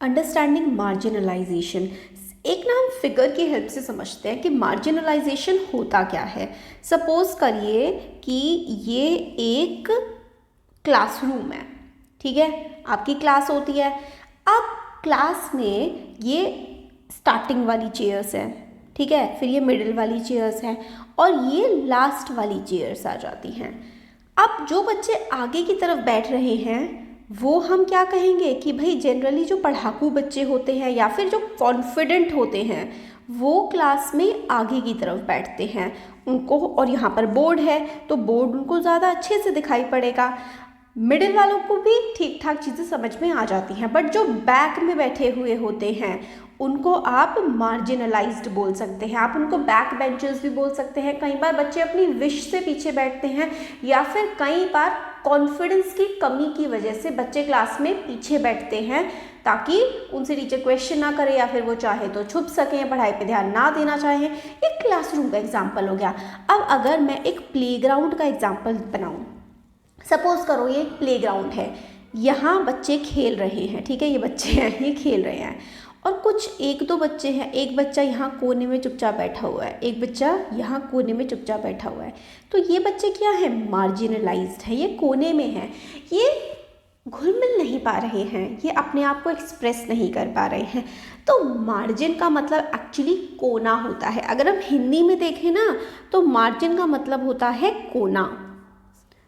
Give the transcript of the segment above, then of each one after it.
Understanding marginalisation. एक ना हम फिगर की हेल्प से समझते हैं कि मार्जिनलाइजेशन होता क्या है। सपोज करिए कि ये एक क्लासरूम है, ठीक है, आपकी क्लास होती है। अब क्लास में ये स्टार्टिंग वाली चेयर्स हैं, ठीक है, फिर ये मिडिल वाली चेयर्स हैं और ये लास्ट वाली चेयर्स आ जाती हैं। अब जो बच्चे आगे की तरफ बैठ रहे हैं वो हम क्या कहेंगे कि भाई जनरली जो पढ़ाकू बच्चे होते हैं या फिर जो कॉन्फिडेंट होते हैं वो क्लास में आगे की तरफ बैठते हैं उनको, और यहाँ पर बोर्ड है तो बोर्ड उनको ज़्यादा अच्छे से दिखाई पड़ेगा। मिडिल वालों को भी ठीक ठाक चीज़ें समझ में आ जाती हैं, बट जो बैक में बैठे हुए होते हैं उनको आप मार्जिनलाइज्ड बोल सकते हैं, आप उनको बैक बेंचर्स भी बोल सकते हैं। कई बार बच्चे अपनी विश से पीछे बैठते हैं या फिर कई बार कॉन्फिडेंस की कमी की वजह से बच्चे क्लास में पीछे बैठते हैं ताकि उनसे टीचर क्वेश्चन ना करे या फिर वो चाहे तो छुप सकें, पढ़ाई पे ध्यान ना देना चाहें। एक क्लासरूम का एग्जाम्पल हो गया। अब अगर मैं एक प्लेग्राउंड का एग्जाम्पल बनाऊँ, सपोज करो ये एक प्लेग्राउंड है, यहाँ बच्चे खेल रहे हैं, ठीक है, ये बच्चे हैं ये खेल रहे हैं और कुछ एक दो बच्चे हैं, एक बच्चा यहाँ कोने में चुपचाप बैठा हुआ है, एक बच्चा यहाँ कोने में चुपचाप बैठा हुआ है। तो ये बच्चे क्या है, मार्जिनलाइज्ड है, ये कोने में है, ये घुल मिल नहीं पा रहे हैं, ये अपने आप को एक्सप्रेस नहीं कर पा रहे हैं। तो मार्जिन का मतलब एक्चुअली कोना होता है। अगर हम हिंदी में देखें ना तो मार्जिन का मतलब होता है कोना।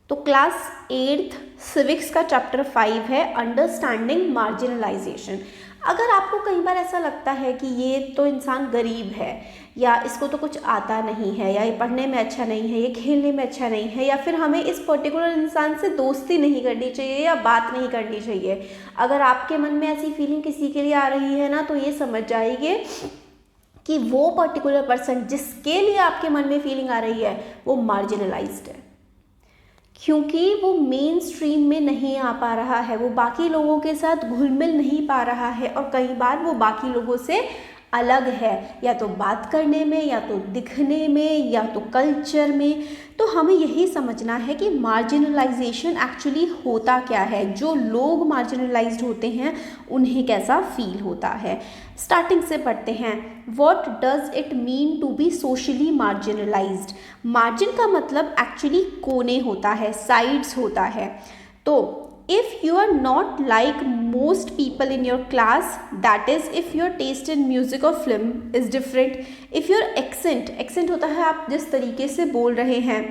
तो क्लास 8th सिविक्स का चैप्टर 5 है अंडरस्टैंडिंग मार्जिनलाइजेशन। अगर आपको कई बार ऐसा लगता है कि ये तो इंसान गरीब है या इसको तो कुछ आता नहीं है या ये पढ़ने में अच्छा नहीं है, ये खेलने में अच्छा नहीं है, या फिर हमें इस पर्टिकुलर इंसान से दोस्ती नहीं करनी चाहिए या बात नहीं करनी चाहिए, अगर आपके मन में ऐसी फीलिंग किसी के लिए आ रही है ना तो ये समझ जाइए कि वो पर्टिकुलर पर्सन जिसके लिए आपके मन में फीलिंग आ रही है वो मार्जिनलाइज्ड है, क्योंकि वो मेन स्ट्रीम में नहीं आ पा रहा है, वो बाकी लोगों के साथ घुल मिल नहीं पा रहा है और कई बार वो बाकी लोगों से अलग है, या तो बात करने में या तो दिखने में या तो कल्चर में। तो हमें यही समझना है कि मार्जिनलाइजेशन एक्चुअली होता क्या है, जो लोग मार्जिनलाइज्ड होते हैं उन्हें कैसा फील होता है। स्टार्टिंग से पढ़ते हैं, what does it mean to be socially marginalized. Margin का मतलब एक्चुअली कोने होता है, साइड्स होता है। तो if you are not like most people in your class, that is if your taste in music or film is different, if your accent होता है आप जिस तरीके से बोल रहे हैं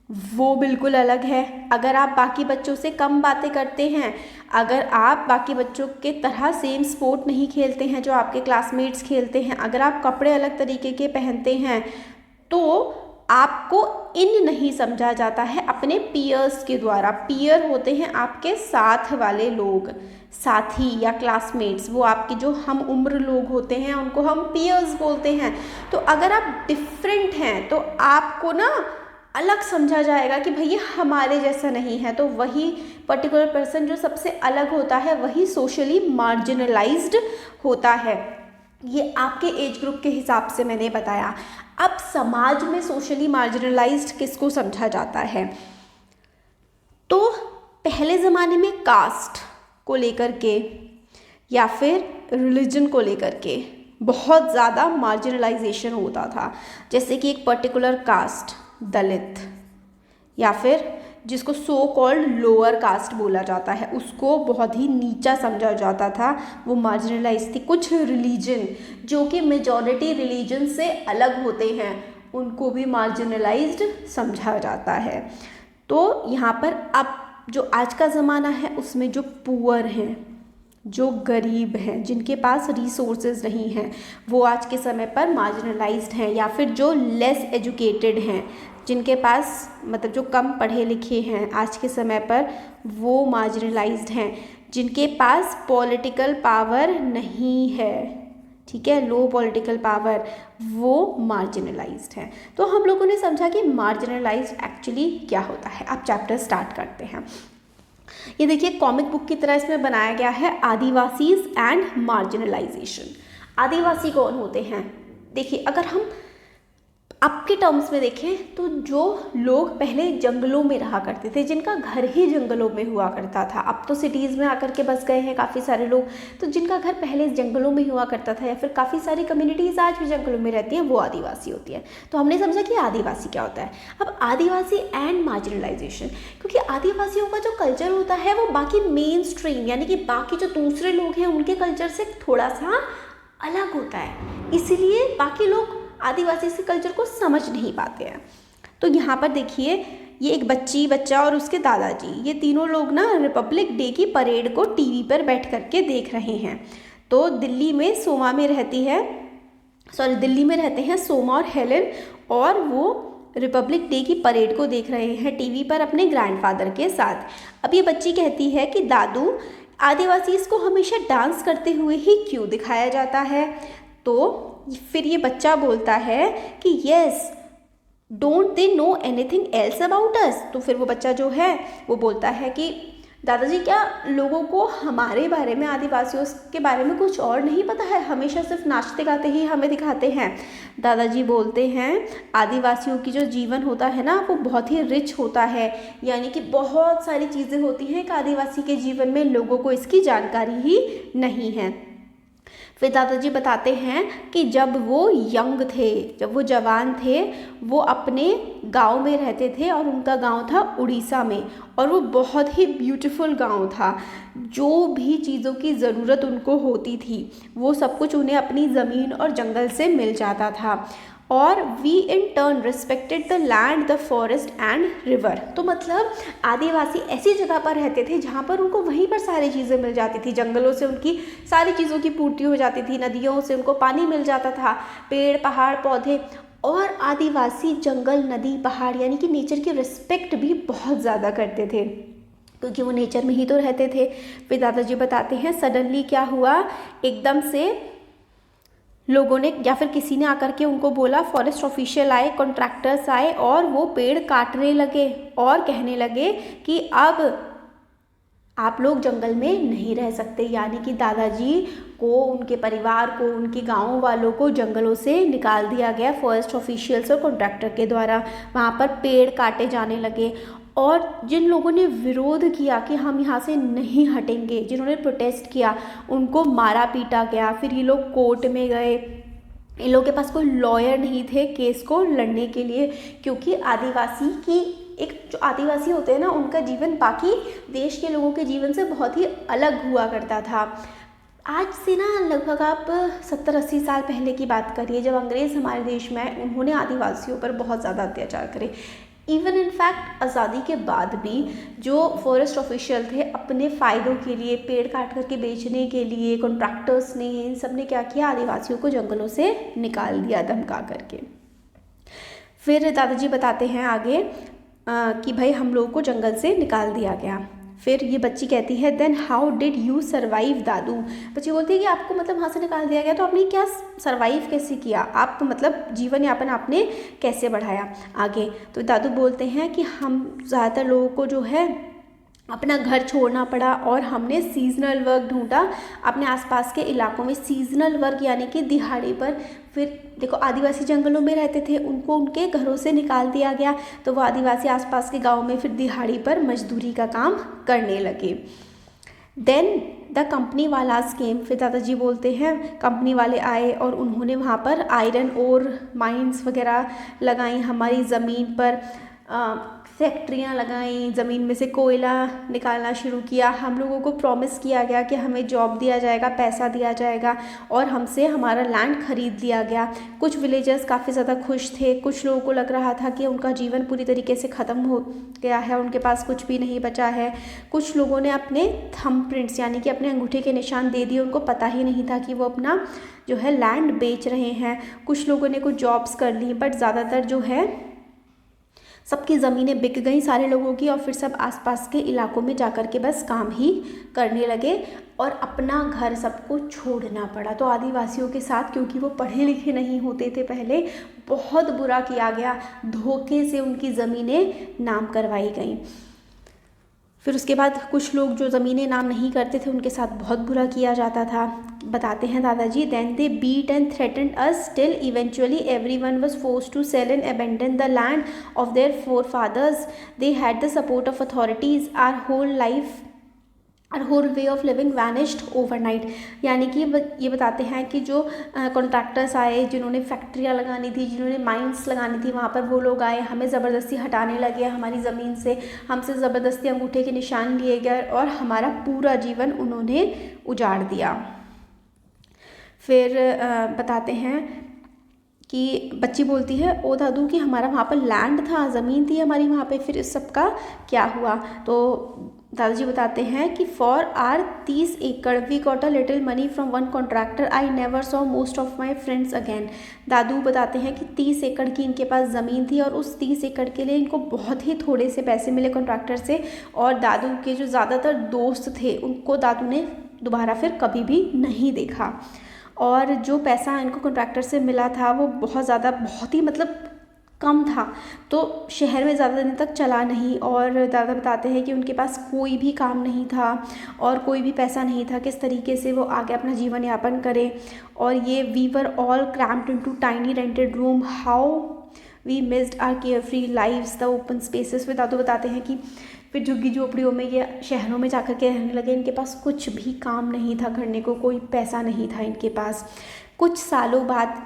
वो बिल्कुल अलग है, अगर आप बाकी बच्चों से कम बातें करते हैं, अगर आप बाकी बच्चों के तरह सेम स्पोर्ट नहीं खेलते हैं जो आपके क्लासमेट्स खेलते हैं, अगर आप कपड़े अलग तरीके के पहनते हैं तो आपको इन नहीं समझा जाता है अपने पीयर्स के द्वारा। पीयर होते हैं आपके साथ वाले लोग, साथी या क्लासमेट्स, वो आपके जो हम उम्र लोग होते हैं उनको हम पीयर्स बोलते हैं। तो अगर आप डिफरेंट हैं तो आपको ना अलग समझा जाएगा कि भई ये हमारे जैसा नहीं है। तो वही पर्टिकुलर पर्सन जो सबसे अलग होता है वही सोशली मार्जिनलाइज्ड होता है। ये आपके एज ग्रुप के हिसाब से मैंने बताया। अब समाज में सोशली मार्जिनलाइज्ड किसको समझा जाता है, तो पहले ज़माने में कास्ट को लेकर के या फिर रिलीजन को लेकर के बहुत ज़्यादा मार्जिनलाइजेशन होता था। जैसे कि एक पर्टिकुलर कास्ट, दलित, या फिर जिसको सो कॉल्ड लोअर कास्ट बोला जाता है, उसको बहुत ही नीचा समझा जाता था, वो मार्जिनलाइज थी। कुछ रिलीजन जो कि मेजॉरिटी रिलीजन से अलग होते हैं उनको भी मार्जिनलाइज्ड समझा जाता है। तो यहाँ पर अब जो आज का ज़माना है उसमें जो पुअर हैं, जो गरीब हैं, जिनके पास रिसोर्सेज नहीं हैं, वो आज के समय पर मार्जिनलाइज्ड हैं, या फिर जो लेस एजुकेटेड हैं, जिनके पास मतलब जो कम पढ़े लिखे हैं आज के समय पर, वो मार्जिनलाइज्ड हैं। जिनके पास पॉलिटिकल पावर नहीं है, ठीक है, लो पॉलिटिकल पावर, वो मार्जिनलाइज्ड हैं। तो हम लोगों ने समझा कि मार्जिनलाइज्ड एक्चुअली क्या होता है। अब चैप्टर स्टार्ट करते हैं। ये देखिए कॉमिक बुक की तरह इसमें बनाया गया है, आदिवासीज एंड मार्जिनलाइजेशन। आदिवासी कौन होते हैं? देखिए अगर हम अब के टर्म्स में देखें तो जो लोग पहले जंगलों में रहा करते थे, जिनका घर ही जंगलों में हुआ करता था, अब तो सिटीज़ में आकर के बस गए हैं काफ़ी सारे लोग, तो जिनका घर पहले जंगलों में हुआ करता था या फिर काफ़ी सारी कम्युनिटीज़ आज भी जंगलों में रहती हैं, वो आदिवासी होती है। तो हमने समझा कि आदिवासी क्या होता है। अब आदिवासी एंड मार्जिनलाइजेशन, क्योंकि आदिवासियों का जो कल्चर होता है वो बाकी मेन स्ट्रीम यानी कि बाकी जो दूसरे लोग हैं उनके कल्चर से थोड़ा सा अलग होता है, इसलिए बाकी लोग आदिवासी से कल्चर को समझ नहीं पाते हैं। तो यहाँ पर देखिए, ये एक बच्चा और उसके दादाजी, ये तीनों लोग ना रिपब्लिक डे की परेड को टीवी पर बैठ करके देख रहे हैं। तो दिल्ली में रहते हैं सोमा और हेलन, और वो रिपब्लिक डे की परेड को देख रहे हैं टीवी पर अपने ग्रैंडफादर के साथ। अब ये बच्ची कहती है कि दादू, आदिवासीज़ को हमेशा डांस करते हुए ही क्यों दिखाया जाता है? तो फिर ये बच्चा बोलता है कि yes, don't they know anything else about us. तो फिर वो बच्चा जो है वो बोलता है कि दादाजी, क्या लोगों को हमारे बारे में, आदिवासियों के बारे में कुछ और नहीं पता है? हमेशा सिर्फ नाचते गाते ही हमें दिखाते हैं। दादाजी बोलते हैं, आदिवासियों की जो जीवन होता है ना वो बहुत ही रिच होता है, यानी कि बहुत सारी चीज़ें होती हैं कि आदिवासी के जीवन में, लोगों को इसकी जानकारी ही नहीं है। फिर दादाजी बताते हैं कि जब वो यंग थे, जब वो जवान थे, वो अपने गांव में रहते थे और उनका गांव था उड़ीसा में, और वो बहुत ही ब्यूटीफुल गांव था। जो भी चीज़ों की ज़रूरत उनको होती थी वो सब कुछ उन्हें अपनी ज़मीन और जंगल से मिल जाता था। और we in turn respected the land, the forest and river. तो मतलब आदिवासी ऐसी जगह पर रहते थे जहाँ पर उनको वहीं पर सारी चीज़ें मिल जाती थी, जंगलों से उनकी सारी चीज़ों की पूर्ति हो जाती थी, नदियों से उनको पानी मिल जाता था, पेड़ पहाड़ पौधे। और आदिवासी जंगल, नदी, पहाड़ यानी कि नेचर की रिस्पेक्ट भी बहुत ज़्यादा करते थे, क्योंकि वो नेचर में ही तो रहते थे। फिर दादाजी बताते हैं, सडनली क्या हुआ, एकदम से लोगों ने या फिर किसी ने आकर के उनको बोला, फॉरेस्ट ऑफिशियल आए, कॉन्ट्रैक्टर्स आए, और वो पेड़ काटने लगे और कहने लगे कि अब आप लोग जंगल में नहीं रह सकते। यानी कि दादाजी को, उनके परिवार को, उनके गांव वालों को जंगलों से निकाल दिया गया फॉरेस्ट ऑफिशियल्स और कॉन्ट्रैक्टर के द्वारा। वहाँ पर पेड़ काटे जाने लगे, और जिन लोगों ने विरोध किया कि हम यहाँ से नहीं हटेंगे, जिन्होंने प्रोटेस्ट किया, उनको मारा पीटा गया। फिर ये लोग कोर्ट में गए, इन लोगों के पास कोई लॉयर नहीं थे केस को लड़ने के लिए, क्योंकि जो आदिवासी होते हैं ना, उनका जीवन बाकी देश के लोगों के जीवन से बहुत ही अलग हुआ करता था। आज से ना लगभग आप 70-80 साल पहले की बात करिए, जब अंग्रेज़ हमारे देश में आए, उन्होंने आदिवासियों पर बहुत ज़्यादा अत्याचार करे। इवन इनफैक्ट आज़ादी के बाद भी जो फॉरेस्ट ऑफिशियल थे, अपने फ़ायदों के लिए, पेड़ काट करके बेचने के लिए, कॉन्ट्रैक्टर्स ने, इन सब ने क्या किया, आदिवासियों को जंगलों से निकाल दिया धमका करके। फिर दादाजी बताते हैं आगे कि भाई हम लोगों को जंगल से निकाल दिया गया। फिर ये बच्ची कहती है, then how did you survive दादू। बच्ची बोलती है कि आपको मतलब वहाँ से निकाल दिया गया तो आपने क्या सर्वाइव कैसे किया, आप मतलब जीवन यापन आपने कैसे बढ़ाया आगे। तो दादू बोलते हैं कि हम ज़्यादातर लोगों को जो है अपना घर छोड़ना पड़ा, और हमने सीजनल वर्क ढूंढा अपने आसपास के इलाकों में। सीजनल वर्क यानी कि दिहाड़ी पर। फिर देखो, आदिवासी जंगलों में रहते थे, उनको उनके घरों से निकाल दिया गया, तो वो आदिवासी आसपास के गांव में फिर दिहाड़ी पर मजदूरी का काम करने लगे। देन द कंपनी वालास केम। फिर दादाजी बोलते हैं कंपनी वाले आए और उन्होंने वहाँ पर आयरन और माइंस वगैरह लगाई हमारी ज़मीन पर, फैक्ट्रियाँ लगाई, ज़मीन में से कोयला निकालना शुरू किया। हम लोगों को प्रॉमिस किया गया कि हमें जॉब दिया जाएगा, पैसा दिया जाएगा, और हमसे हमारा लैंड खरीद लिया गया। कुछ विलेजर्स काफ़ी ज़्यादा खुश थे, कुछ लोगों को लग रहा था कि उनका जीवन पूरी तरीके से ख़त्म हो गया है, उनके पास कुछ भी नहीं बचा है। कुछ लोगों ने अपने थंब प्रिंट्स यानी कि अपने अंगूठे के निशान दे दिए, उनको पता ही नहीं था कि वो अपना जो है लैंड बेच रहे हैं। कुछ लोगों ने कुछ जॉब्स कर ली, बट ज़्यादातर जो है सबकी ज़मीनें बिक गई सारे लोगों की, और फिर सब आसपास के इलाकों में जाकर के बस काम ही करने लगे और अपना घर सबको छोड़ना पड़ा। तो आदिवासियों के साथ, क्योंकि वो पढ़े लिखे नहीं होते थे पहले, बहुत बुरा किया गया, धोखे से उनकी ज़मीनें नाम करवाई गई। फिर उसके बाद कुछ लोग जो ज़मीनें नाम नहीं करते थे उनके साथ बहुत बुरा किया जाता था। बताते हैं दादाजी, then they beat and threatened us till eventually everyone was forced to sell and abandon the land of their forefathers, they had the support of authorities, our whole way of living vanished overnight. यानी कि ये बताते हैं कि जो contractors आए, जिन्होंने फैक्ट्रियाँ लगानी थी, जिन्होंने माइंस लगानी थी, वहाँ पर वो लोग आए, हमें ज़बरदस्ती हटाने लगे हमारी ज़मीन से, हमसे ज़बरदस्ती अंगूठे के निशान लिए गए और हमारा पूरा जीवन उन्होंने उजाड़ दिया। फिर बताते हैं कि बच्ची बोलती है, ओ दादू कि हमारा वहाँ पर लैंड था, ज़मीन थी हमारी वहाँ पे, फिर इस सब का क्या हुआ? तो दादाजी बताते हैं कि for our 30 acre we got a little money from one contractor, I never saw most of my friends again. दादू बताते हैं कि 30 एकड़ की इनके पास ज़मीन थी और उस 30 एकड़ के लिए इनको बहुत ही थोड़े से पैसे मिले कॉन्ट्रैक्टर से, और दादू के जो ज़्यादातर दोस्त थे उनको दादू ने दोबारा फिर कभी भी नहीं देखा। और जो पैसा इनको कॉन्ट्रैक्टर से मिला था वो बहुत ही मतलब कम था, तो शहर में ज़्यादा दिन तक चला नहीं। और दादा बताते हैं कि उनके पास कोई भी काम नहीं था और कोई भी पैसा नहीं था, किस तरीके से वो आगे अपना जीवन यापन करें। और ये we were all cramped into tiny rented room, how we missed our care free lives the open spaces. फिर दादू बताते हैं कि फिर झुग्गी झोपड़ियों में ये शहरों में जाकर के रहने लगे, इनके पास कुछ भी काम नहीं था करने को, कोई पैसा नहीं था इनके पास। कुछ सालों बाद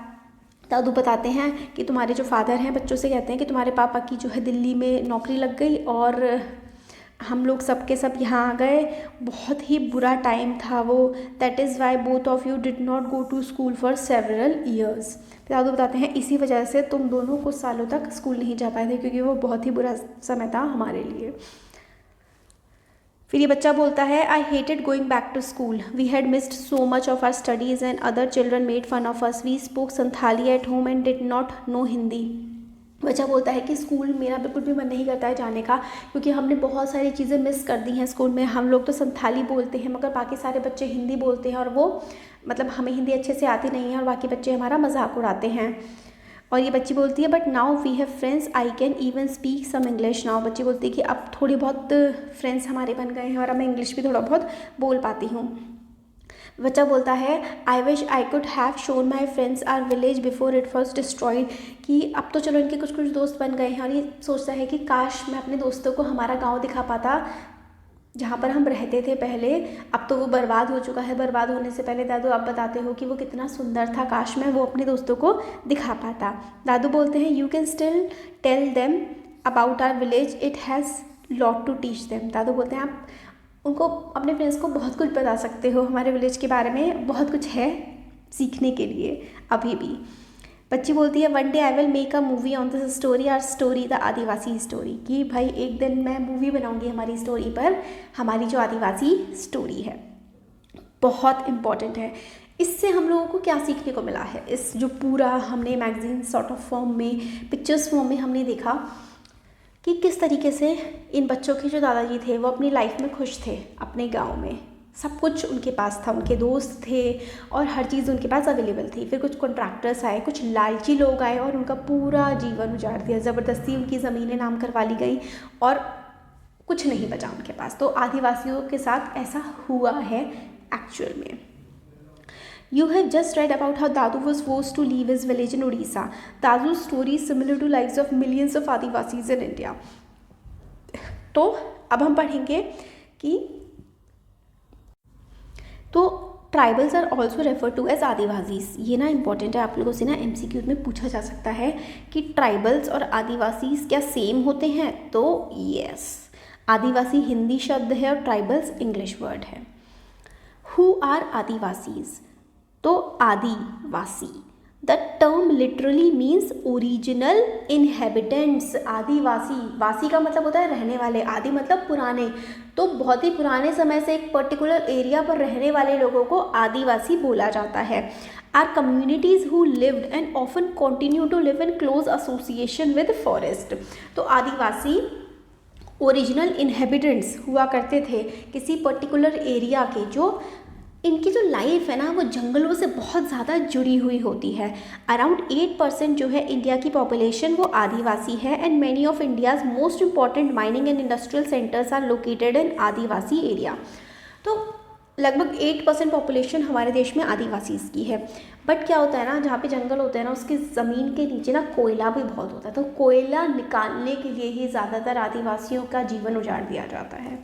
दादू बताते हैं कि तुम्हारे जो फादर हैं बच्चों से कहते हैं कि तुम्हारे पापा की जो है दिल्ली में नौकरी लग गई और हम लोग सब के सब यहाँ आ गए, बहुत ही बुरा टाइम था वो, that is why both of you did not go to school for several years. दादू बताते हैं इसी वजह से तुम दोनों कुछ सालों तक स्कूल नहीं जा पाए थे, क्योंकि वो बहुत ही बुरा समय था हमारे लिए। फिर ये बच्चा बोलता है, I hated going back to school, we had missed so much of our studies and other children made fun of us, we spoke Santhali at home and did not know Hindi. बच्चा बोलता है कि स्कूल मेरा बिल्कुल भी मन नहीं करता है जाने का, क्योंकि हमने बहुत सारी चीज़ें मिस कर दी हैं स्कूल में। हम लोग तो संथाली बोलते हैं मगर बाकी सारे बच्चे हिंदी बोलते हैं, और वो मतलब हमें हिंदी अच्छे से आती नहीं है और बाकी बच्चे हमारा मजाक उड़ाते हैं। और ये बच्ची बोलती है, but now we have friends, I can even speak some English now. बच्ची बोलती है कि अब थोड़ी बहुत फ्रेंड्स हमारे बन गए हैं और अब मैं इंग्लिश भी थोड़ा बहुत बोल पाती हूँ। बच्चा बोलता है, I wish I could have shown my friends our village before it was destroyed, कि अब तो चलो इनके कुछ कुछ दोस्त बन गए हैं, और ये सोचता है कि काश मैं अपने दोस्तों को हमारा गाँव दिखा पाता जहाँ पर हम रहते थे पहले। अब तो वो बर्बाद हो चुका है, बर्बाद होने से पहले दादू आप बताते हो कि वो कितना सुंदर था, काश मैं वो अपने दोस्तों को दिखा पाता। दादू बोलते हैं, you can still tell them about our village, it has lot to teach them. दादू बोलते हैं आप उनको, अपने फ्रेंड्स को बहुत कुछ बता सकते हो, हमारे विलेज के बारे में बहुत कुछ है सीखने के लिए अभी भी। बच्ची बोलती है, one day I will make a movie on this story, our story the Adivasi story, कि भाई एक दिन मैं मूवी बनाऊंगी हमारी स्टोरी पर, हमारी जो आदिवासी स्टोरी है। बहुत इम्पॉर्टेंट है। इससे हम लोगों को क्या सीखने को मिला है, इस जो पूरा हमने मैगजीन सॉर्ट ऑफ फॉर्म में, पिक्चर्स फॉर्म में हमने देखा कि किस तरीके से इन बच्चों के जो दादाजी थे वो अपनी लाइफ में खुश थे, अपने गाँव में सब कुछ उनके पास था, उनके दोस्त थे और हर चीज़ उनके पास अवेलेबल थी। फिर कुछ कॉन्ट्रैक्टर्स आए, कुछ लालची लोग आए और उनका पूरा जीवन उजाड़ दिया, ज़बरदस्ती उनकी ज़मीनें नाम करवा ली गई और कुछ नहीं बचा उनके पास। तो आदिवासियों के साथ ऐसा हुआ है एक्चुअल में। You have just read about how Dadu was forced to leave his village in Odisha. Dadu's story is similar to lives of millions of Adivasis in India. तो अब हम पढ़ेंगे कि तो tribals are also refer to as Adivasis. ये ना important है, आप लोगों से ना MCQ में पूछा जा सकता है कि ट्राइबल्स और आदिवासीज क्या सेम होते हैं? तो यस, आदिवासी हिंदी शब्द है और ट्राइबल्स इंग्लिश वर्ड है। Who are Adivasis? तो Adivasi, the term literally means original inhabitants. Adivasi, वासी का मतलब होता है रहने वाले, आदि मतलब पुराने, तो बहुत ही पुराने समय से एक पर्टिकुलर एरिया पर रहने वाले लोगों को आदिवासी बोला जाता है। Are communities who lived and often continue to live in close association with forest. तो आदिवासी ओरिजिनल इनहेबिटेंट्स हुआ करते थे किसी पर्टिकुलर एरिया के, जो इनकी जो लाइफ है ना वो जंगलों से बहुत ज़्यादा जुड़ी हुई होती है। अराउंड 8% जो है इंडिया की पॉपुलेशन वो आदिवासी है and many of India's most important mining and industrial centres are located in Adivasi area. तो लगभग 8% पॉपुलेशन हमारे देश में आदिवासीज़ की है। बट क्या होता है ना, जहाँ पे जंगल होते हैं ना, उसकी ज़मीन के नीचे ना कोयला भी बहुत होता है, तो कोयला निकालने के लिए ही ज़्यादातर आदिवासियों का जीवन उजाड़ दिया जाता है।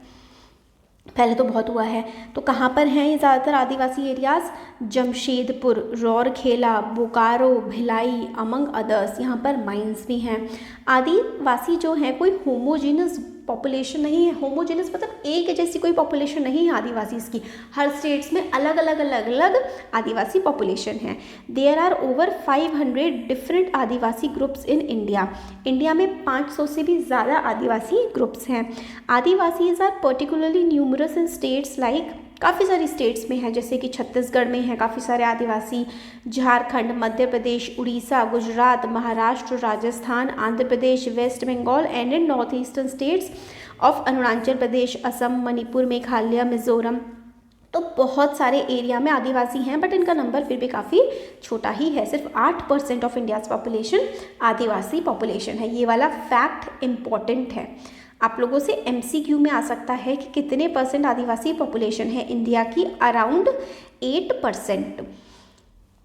पहले तो बहुत हुआ है। तो कहाँ पर हैं ये ज़्यादातर Adivasi areas? Jamshedpur, Rourkela, Bokaro, Bhilai, among others. यहाँ पर माइंस भी हैं। आदिवासी जो हैं कोई होमोजीनस पॉपुलेशन नहीं है। होमोजेनस मतलब एक जैसी कोई पॉपुलेशन नहीं है आदिवासी की। हर स्टेट्स में अलग अलग आदिवासी पॉपुलेशन है। There are over 500 different Adivasi groups in India. India में 500 से भी ज़्यादा आदिवासी ग्रुप्स हैं। Adivasis are particularly numerous in states like, काफ़ी सारी स्टेट्स में है, जैसे कि छत्तीसगढ़ में है काफ़ी सारे Adivasi, Jharkhand, Madhya Pradesh, Orissa, Gujarat, Maharashtra, Rajasthan, Andhra Pradesh, west Bengal and in north eastern states of Arunachal Pradesh, Assam, Manipur, Meghalaya, Mizoram. तो बहुत सारे एरिया में आदिवासी हैं, बट इनका नंबर फिर भी काफ़ी छोटा ही है। सिर्फ 8% of India's population Adivasi population है। ये वाला फैक्ट इम्पॉर्टेंट है। आप लोगों से MCQ में आ सकता है कि कितने % आदिवासी पॉपुलेशन है इंडिया की? अराउंड 8%।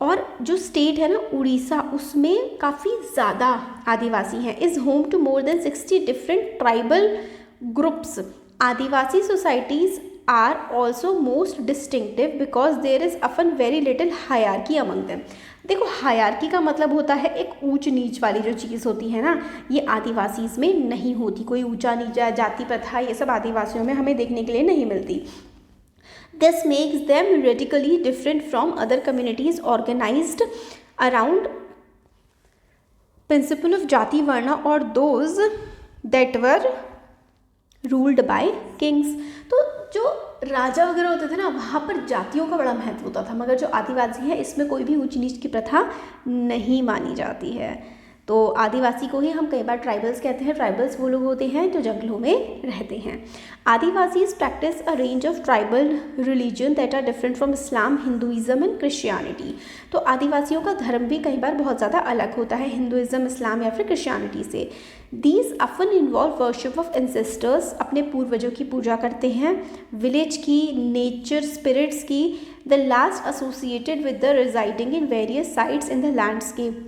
और जो स्टेट है ना उड़ीसा, उसमें काफ़ी ज़्यादा आदिवासी हैं। Is home to more than 60 different tribal groups. Adivasi societies are also most distinctive because there is often very little hierarchy among them. देखो, हायरार्की का मतलब होता है एक ऊंच नीच वाली जो चीज़ होती है ना, ये आदिवासीज़ में नहीं होती। कोई ऊंचा नीचा जाति प्रथा ये सब आदिवासियों में हमें देखने के लिए नहीं मिलती। This makes them radically different from other communities organised around principle of jati varna और those that were ruled by kings. तो जो राजा वगैरह होते थे ना, वहाँ पर जातियों का बड़ा महत्व होता था, मगर जो आदिवासी है इसमें कोई भी ऊंच नीच की प्रथा नहीं मानी जाती है। तो आदिवासी को ही हम कई बार ट्राइबल्स कहते हैं। ट्राइबल्स वो लोग होते हैं जो जंगलों में रहते हैं। Adivasis practise a range of tribal religion that are different from Islam, Hinduism and Christianity. तो आदिवासियों का धर्म भी कई बार बहुत ज़्यादा अलग होता है हिंदुइज्म, इस्लाम या फिर क्रिश्चियनिटी से। These often involve worship of ancestors, अपने पूर्वजों की पूजा करते हैं, विलेज की, नेचर स्पिरिट्स की, the last associated with the residing in various sites in the landscape.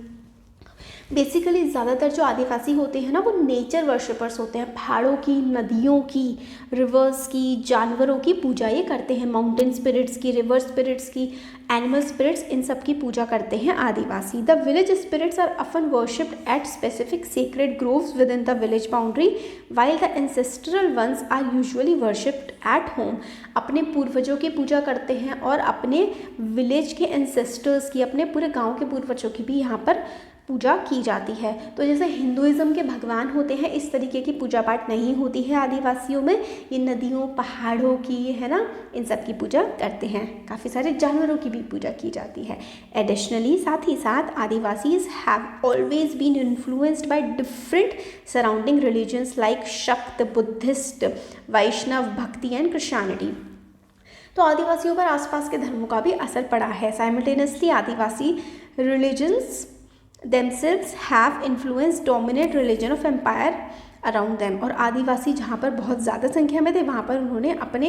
Basically ज़्यादातर जो आदिवासी होते हैं ना, वो नेचर वर्शिपर्स होते हैं। पहाड़ों की, नदियों की, रिवर्स की, जानवरों की पूजा ये करते हैं। माउंटेन स्पिरिट्स की, रिवर स्पिरिट्स की, एनिमल स्पिरिट्स, इन सब की पूजा करते हैं Adivasi. The village spirits are often worshipped at specific sacred groves within the village boundary, while the ancestral ones are usually worshipped at home। अपने पूर्वजों की पूजा करते हैं और अपने विलेज के एंसेस्टर्स की, अपने पूरे गाँव के पूर्वजों की भी यहाँ पर पूजा की जाती है। तो जैसे हिंदुइज्म के भगवान होते हैं, इस तरीके की पूजा पाठ नहीं होती है आदिवासियों में। ये नदियों, पहाड़ों की, है ना, इन सब की पूजा करते हैं। काफ़ी सारे जानवरों की भी पूजा की जाती है। एडिशनली, साथ ही साथ, Adivasis have always been influenced by different surrounding religions like Shakta, Buddhist, Vaishnava, bhakti and Christianity. तो आदिवासियों पर आसपास के धर्मों का भी असर पड़ा है। Simultaneously Adivasi religions themselves have influenced dominant religion of empire around them। और आदिवासी जहाँ पर बहुत ज़्यादा संख्या में थे, वहाँ पर उन्होंने अपने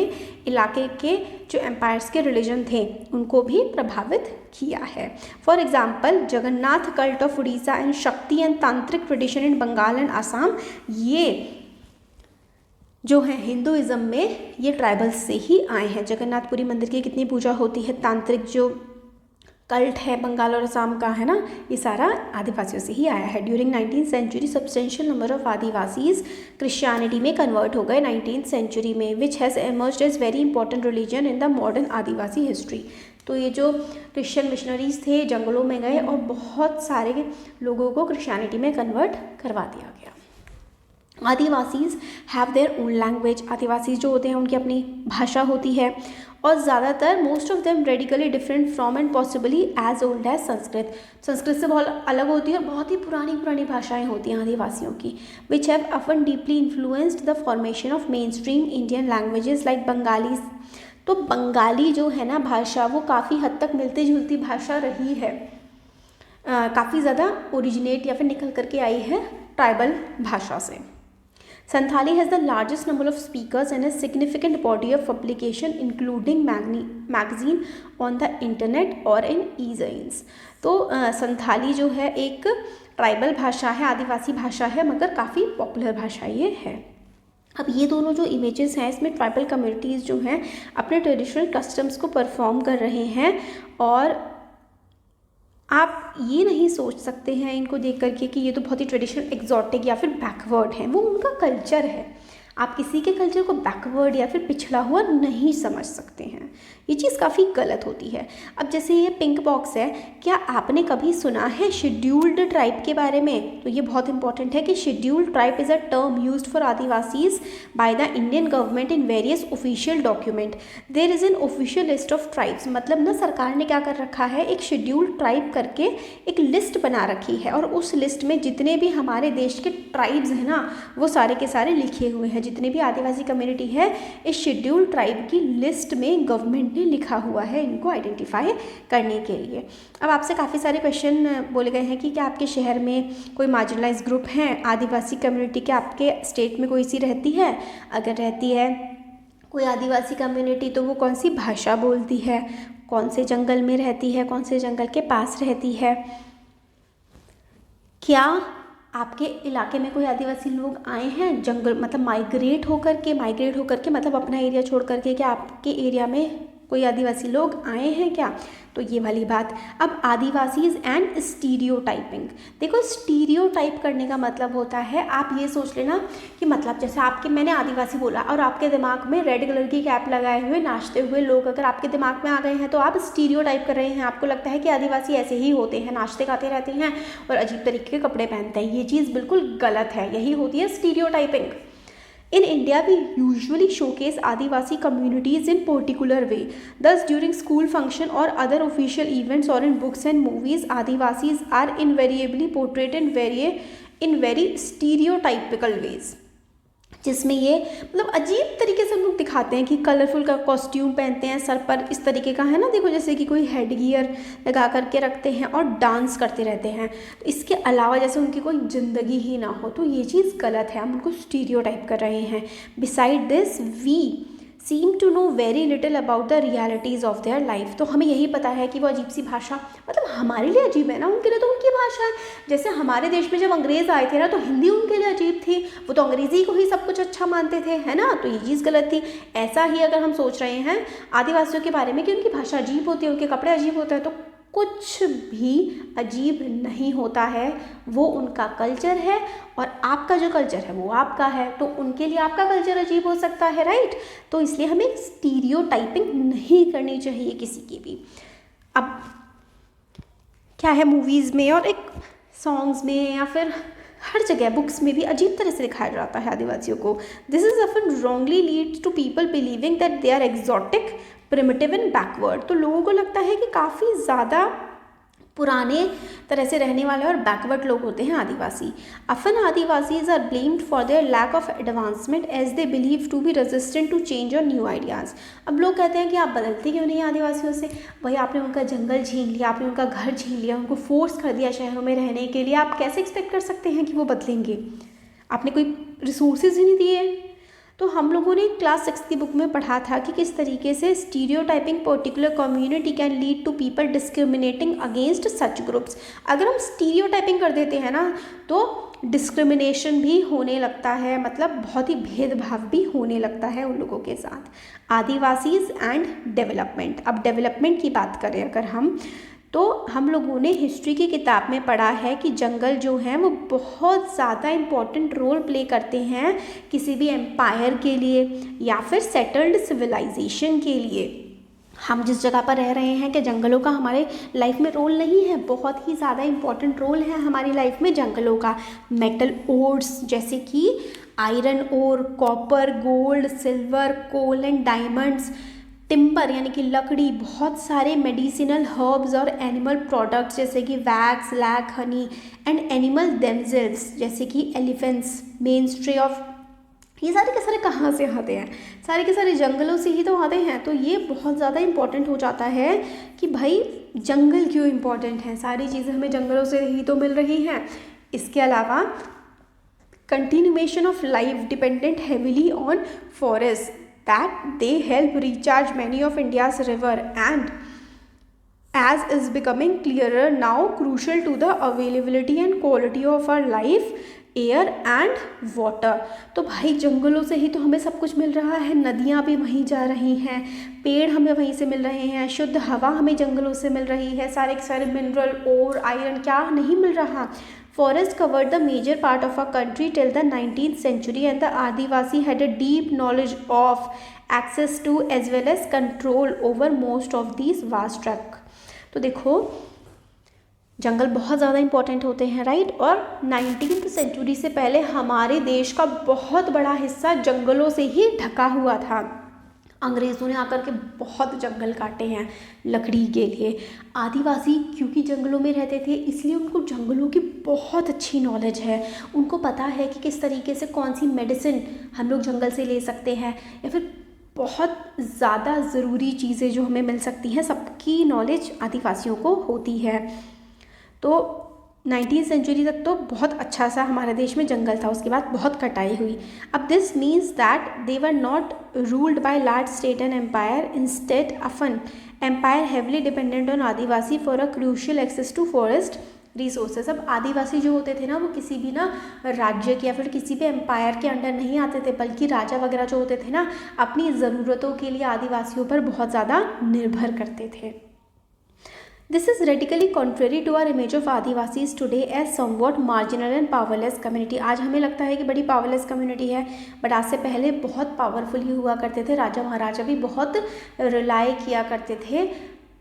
इलाके के जो एम्पायर्स के रिलीजन थे उनको भी प्रभावित किया है। For example, Jagannath cult of Orissa and Shakti and tantric tradition in Bengal and Assam, ये जो है हिंदुइज्म में ये ट्राइबल्स से ही आए हैं। जगन्नाथपुरी मंदिर की कितनी पूजा होती है, तांत्रिक जो कल्ट है बंगाल और असम का, है ना, ये सारा आदिवासियों से ही आया है। During 19th century substantial number of Adivasis Christianity में कन्वर्ट हो गए 19th सेंचुरी में, which has emerged as very important religion in the modern Adivasi history. तो ये जो क्रिश्चियन मिशनरीज थे जंगलों में गए और बहुत सारे लोगों को क्रिश्चियनिटी में कन्वर्ट करवा दिया गया। Adivasis have their own language. Adivasi जो होते हैं उनकी अपनी भाषा होती है और ज़्यादातर most of them radically different from and possibly as old as Sanskrit. Sanskrit से बहुत अलग होती है और बहुत ही पुरानी भाषाएं होती हैं आदिवासियों की, which have often deeply influenced the formation of main stream Indian languages like Bengali. तो बंगाली जो है ना भाषा, वो काफ़ी हद तक मिलती जुलती भाषा रही है, काफ़ी ज़्यादा ओरिजिनेट या फिर निकल करके आई है ट्राइबल भाषा से। Santhali has the largest number of speakers and a significant body of publication including magazine on the internet और इन ई-ज़ाइन्स। तो संथाली जो है एक ट्राइबल भाषा है, आदिवासी भाषा है, मगर काफ़ी पॉपुलर भाषा ये है। अब ये दोनों जो इमेजेस हैं इसमें ट्राइबल कम्युनिटीज़ जो हैं अपने ट्रेडिशनल कस्टम्स को परफॉर्म कर रहे हैं, और आप ये नहीं सोच सकते हैं इनको देख करके कि ये तो बहुत ही ट्रेडिशनल, एक्जॉटिक या फिर बैकवर्ड है। वो उनका कल्चर है। आप किसी के कल्चर को बैकवर्ड या फिर पिछड़ा हुआ नहीं समझ सकते हैं। ये चीज़ काफ़ी गलत होती है। अब जैसे ये पिंक बॉक्स है, क्या आपने कभी सुना है शेड्यूल्ड ट्राइब के बारे में? तो ये बहुत इंपॉर्टेंट है कि scheduled tribe is a term used for Adivasis by the Indian government in various official document. There is an official list of tribes. मतलब ना सरकार ने क्या कर रखा है, एक शेड्यूल्ड ट्राइब करके एक लिस्ट बना रखी है, और उस लिस्ट में जितने भी हमारे देश के ट्राइब्स हैं ना, वो सारे के सारे लिखे हुए हैं। जितने भी आदिवासी कम्युनिटी है इस शेड्यूल्ड ट्राइब की लिस्ट में गवर्नमेंट ने लिखा हुआ है इनको आइडेंटिफाई करने के लिए। अब आपसे काफ़ी सारे क्वेश्चन बोले गए हैं कि क्या आपके शहर में कोई मार्जिनलाइज ग्रुप हैं, आदिवासी कम्युनिटी के आपके स्टेट में कोई सी रहती है? अगर रहती है कोई आदिवासी कम्युनिटी तो वो कौन सी भाषा बोलती है, कौन से जंगल में रहती है, कौन से जंगल के पास रहती है? क्या आपके इलाके में कोई आदिवासी लोग आए हैं जंगल, मतलब माइग्रेट होकर के मतलब अपना एरिया छोड़ करके, क्या आपके एरिया में कोई आदिवासी लोग आए हैं क्या? तो ये वाली बात। अब आदिवासीज एंड स्टीरियोटाइपिंग। देखो, स्टीरियोटाइप करने का मतलब होता है, आप ये सोच लेना कि मतलब जैसे मैंने आदिवासी बोला और आपके दिमाग में रेड कलर की कैप लगाए हुए नाचते हुए लोग अगर आपके दिमाग में आ गए हैं तो आप स्टीरियोटाइप कर रहे हैं। आपको लगता है कि आदिवासी ऐसे ही होते हैं, नाचते गाते रहते हैं और अजीब तरीके के कपड़े पहनते हैं। ये चीज़ बिल्कुल गलत है, यही होती है stereotyping. In India, we usually showcase Adivasi communities in particular way. Thus, during school function or other official events or in books and movies, Adivasis are invariably portrayed in very stereotypical ways. जिसमें ये मतलब अजीब तरीके से हम लोग दिखाते हैं कि कलरफुल का कॉस्ट्यूम पहनते हैं, सर पर इस तरीके का है ना, देखो जैसे कि कोई हेड गियर लगा करके रखते हैं और डांस करते रहते हैं। तो इसके अलावा जैसे उनकी कोई ज़िंदगी ही ना हो, तो ये चीज़ गलत है, हम उनको स्टीरियोटाइप कर रहे हैं। Beside this we seem to know very little about the realities of their life. तो हमें यही पता है कि वो अजीब सी भाषा, मतलब हमारे लिए अजीब है ना, उनके लिए तो उनकी भाषा है। जैसे हमारे देश में जब अंग्रेज़ आए थे ना, तो हिंदी उनके लिए अजीब थी, वो तो अंग्रेज़ी को ही सब कुछ अच्छा मानते थे, है ना। तो ये चीज़ गलत थी। ऐसा ही अगर हम सोच रहे हैं आदिवासियों के बारे में कि उनकी भाषा अजीब होती है, उनके कपड़े अजीब होते हैं, तो कुछ भी अजीब नहीं होता है। वो उनका कल्चर है और आपका जो कल्चर है वो आपका है, तो उनके लिए आपका कल्चर अजीब हो सकता है, राइट। तो इसलिए हमें स्टीरियोटाइपिंग नहीं करनी चाहिए किसी की भी। अब क्या है, मूवीज़ में और एक सॉन्ग्स में या फिर हर जगह बुक्स में भी अजीब तरह से दिखाया जाता है आदिवासियों को। This is often wrongly leads to people believing that they are exotic, primitive and backward. तो लोगों को लगता है कि काफ़ी ज़्यादा पुराने तरह से रहने वाले और बैकवर्ड लोग होते हैं Adivasi. Often Adivasis are blamed for their lack of advancement as they believe to be resistant to change or new ideas. अब लोग कहते हैं कि आप बदलते क्यों नहीं आदिवासियों से? भाई आपने उनका जंगल छीन लिया, आपने उनका घर छीन लिया, उनको फोर्स कर दिया शहरों में रहने के लिए, आप कैसे एक्सपेक्ट कर सकते हैं कि वो बदलेंगे? आपने कोई रिसोर्सेज ही नहीं दिए। तो हम लोगों ने क्लास 6 की बुक में पढ़ा था कि किस तरीके से stereotyping particular community can lead to people discriminating against such groups. अगर हम स्टीरियोटाइपिंग कर देते हैं ना, तो डिस्क्रिमिनेशन भी होने लगता है, मतलब बहुत ही भेदभाव भी होने लगता है उन लोगों के साथ। Adivasis and development. अब डेवलपमेंट की बात करें अगर हम, तो हम लोगों ने हिस्ट्री की किताब में पढ़ा है कि जंगल जो हैं वो बहुत ज़्यादा इम्पॉर्टेंट रोल प्ले करते हैं किसी भी एम्पायर के लिए या फिर सेटल्ड सिविलाइजेशन के लिए। हम जिस जगह पर रह रहे हैं कि जंगलों का हमारे लाइफ में रोल नहीं है, बहुत ही ज़्यादा इम्पॉर्टेंट रोल है हमारी लाइफ में जंगलों का। मेटल ओर्स जैसे कि iron ore, copper, gold, silver, coal and diamonds, timber यानी कि लकड़ी, बहुत सारे मेडिसिनल हर्ब्स और एनिमल प्रोडक्ट्स जैसे कि wax, lac, honey and animal themselves जैसे कि एलिफेंट्स, मेनस्ट्री ऑफ, ये सारे के सारे कहाँ से आते हैं? सारे के सारे जंगलों से ही तो आते हैं। तो ये बहुत ज़्यादा इम्पॉर्टेंट हो जाता है कि भाई जंगल क्यों इम्पॉर्टेंट हैं, सारी चीज़ें हमें जंगलों से ही तो मिल रही हैं। इसके अलावा continuation of life dependent heavily on forests, that they help recharge many of India's river, and as is becoming clearer now, crucial to the availability and quality of our life, air and water. तो भाई जंगलों से ही तो हमें सब कुछ मिल रहा है, नदियाँ भी वहीं जा रही हैं, पेड़ हमें वहीं से मिल रहे हैं, शुद्ध हवा हमें जंगलों से मिल रही है, सारे के सारे मिनरल, ओर, आयरन क्या नहीं मिल रहा। Forest covered the major part of our country till the 19th century, and the Adivasi had a deep knowledge of, access to as well as control over most of these vast tract। तो देखो जंगल बहुत ज़्यादा important होते हैं, right. और 19th century से पहले हमारे देश का बहुत बड़ा हिस्सा जंगलों से ही ढका हुआ था। अंग्रेज़ों ने आकर के बहुत जंगल काटे हैं लकड़ी के लिए। आदिवासी क्योंकि जंगलों में रहते थे इसलिए उनको जंगलों की बहुत अच्छी नॉलेज है, उनको पता है कि किस तरीके से कौन सी मेडिसिन हम लोग जंगल से ले सकते हैं, या फिर बहुत ज़्यादा ज़रूरी चीज़ें जो हमें मिल सकती हैं, सबकी नॉलेज आदिवासियों को होती है। तो 19th सेंचुरी तक तो बहुत अच्छा सा हमारे देश में जंगल था, उसके बाद बहुत कटाई हुई। अब this means that they were not ruled by large state and empire, instead often empire heavily dependent on Adivasi for a crucial access to forest resources. अब आदिवासी जो होते थे ना वो किसी भी ना राज्य के या फिर किसी भी एम्पायर के अंडर नहीं आते थे, बल्कि राजा वगैरह जो होते थे ना अपनी ज़रूरतों के लिए आदिवासियों पर बहुत ज़्यादा निर्भर करते थे। This is radically contrary to our image of Adivasis today as somewhat marginal and powerless community। आज हमें लगता है कि बड़ी पावरलेस कम्युनिटी है, बट आज से पहले बहुत पावरफुल ही हुआ करते थे। राजा महाराजा भी बहुत रिलाई किया करते थे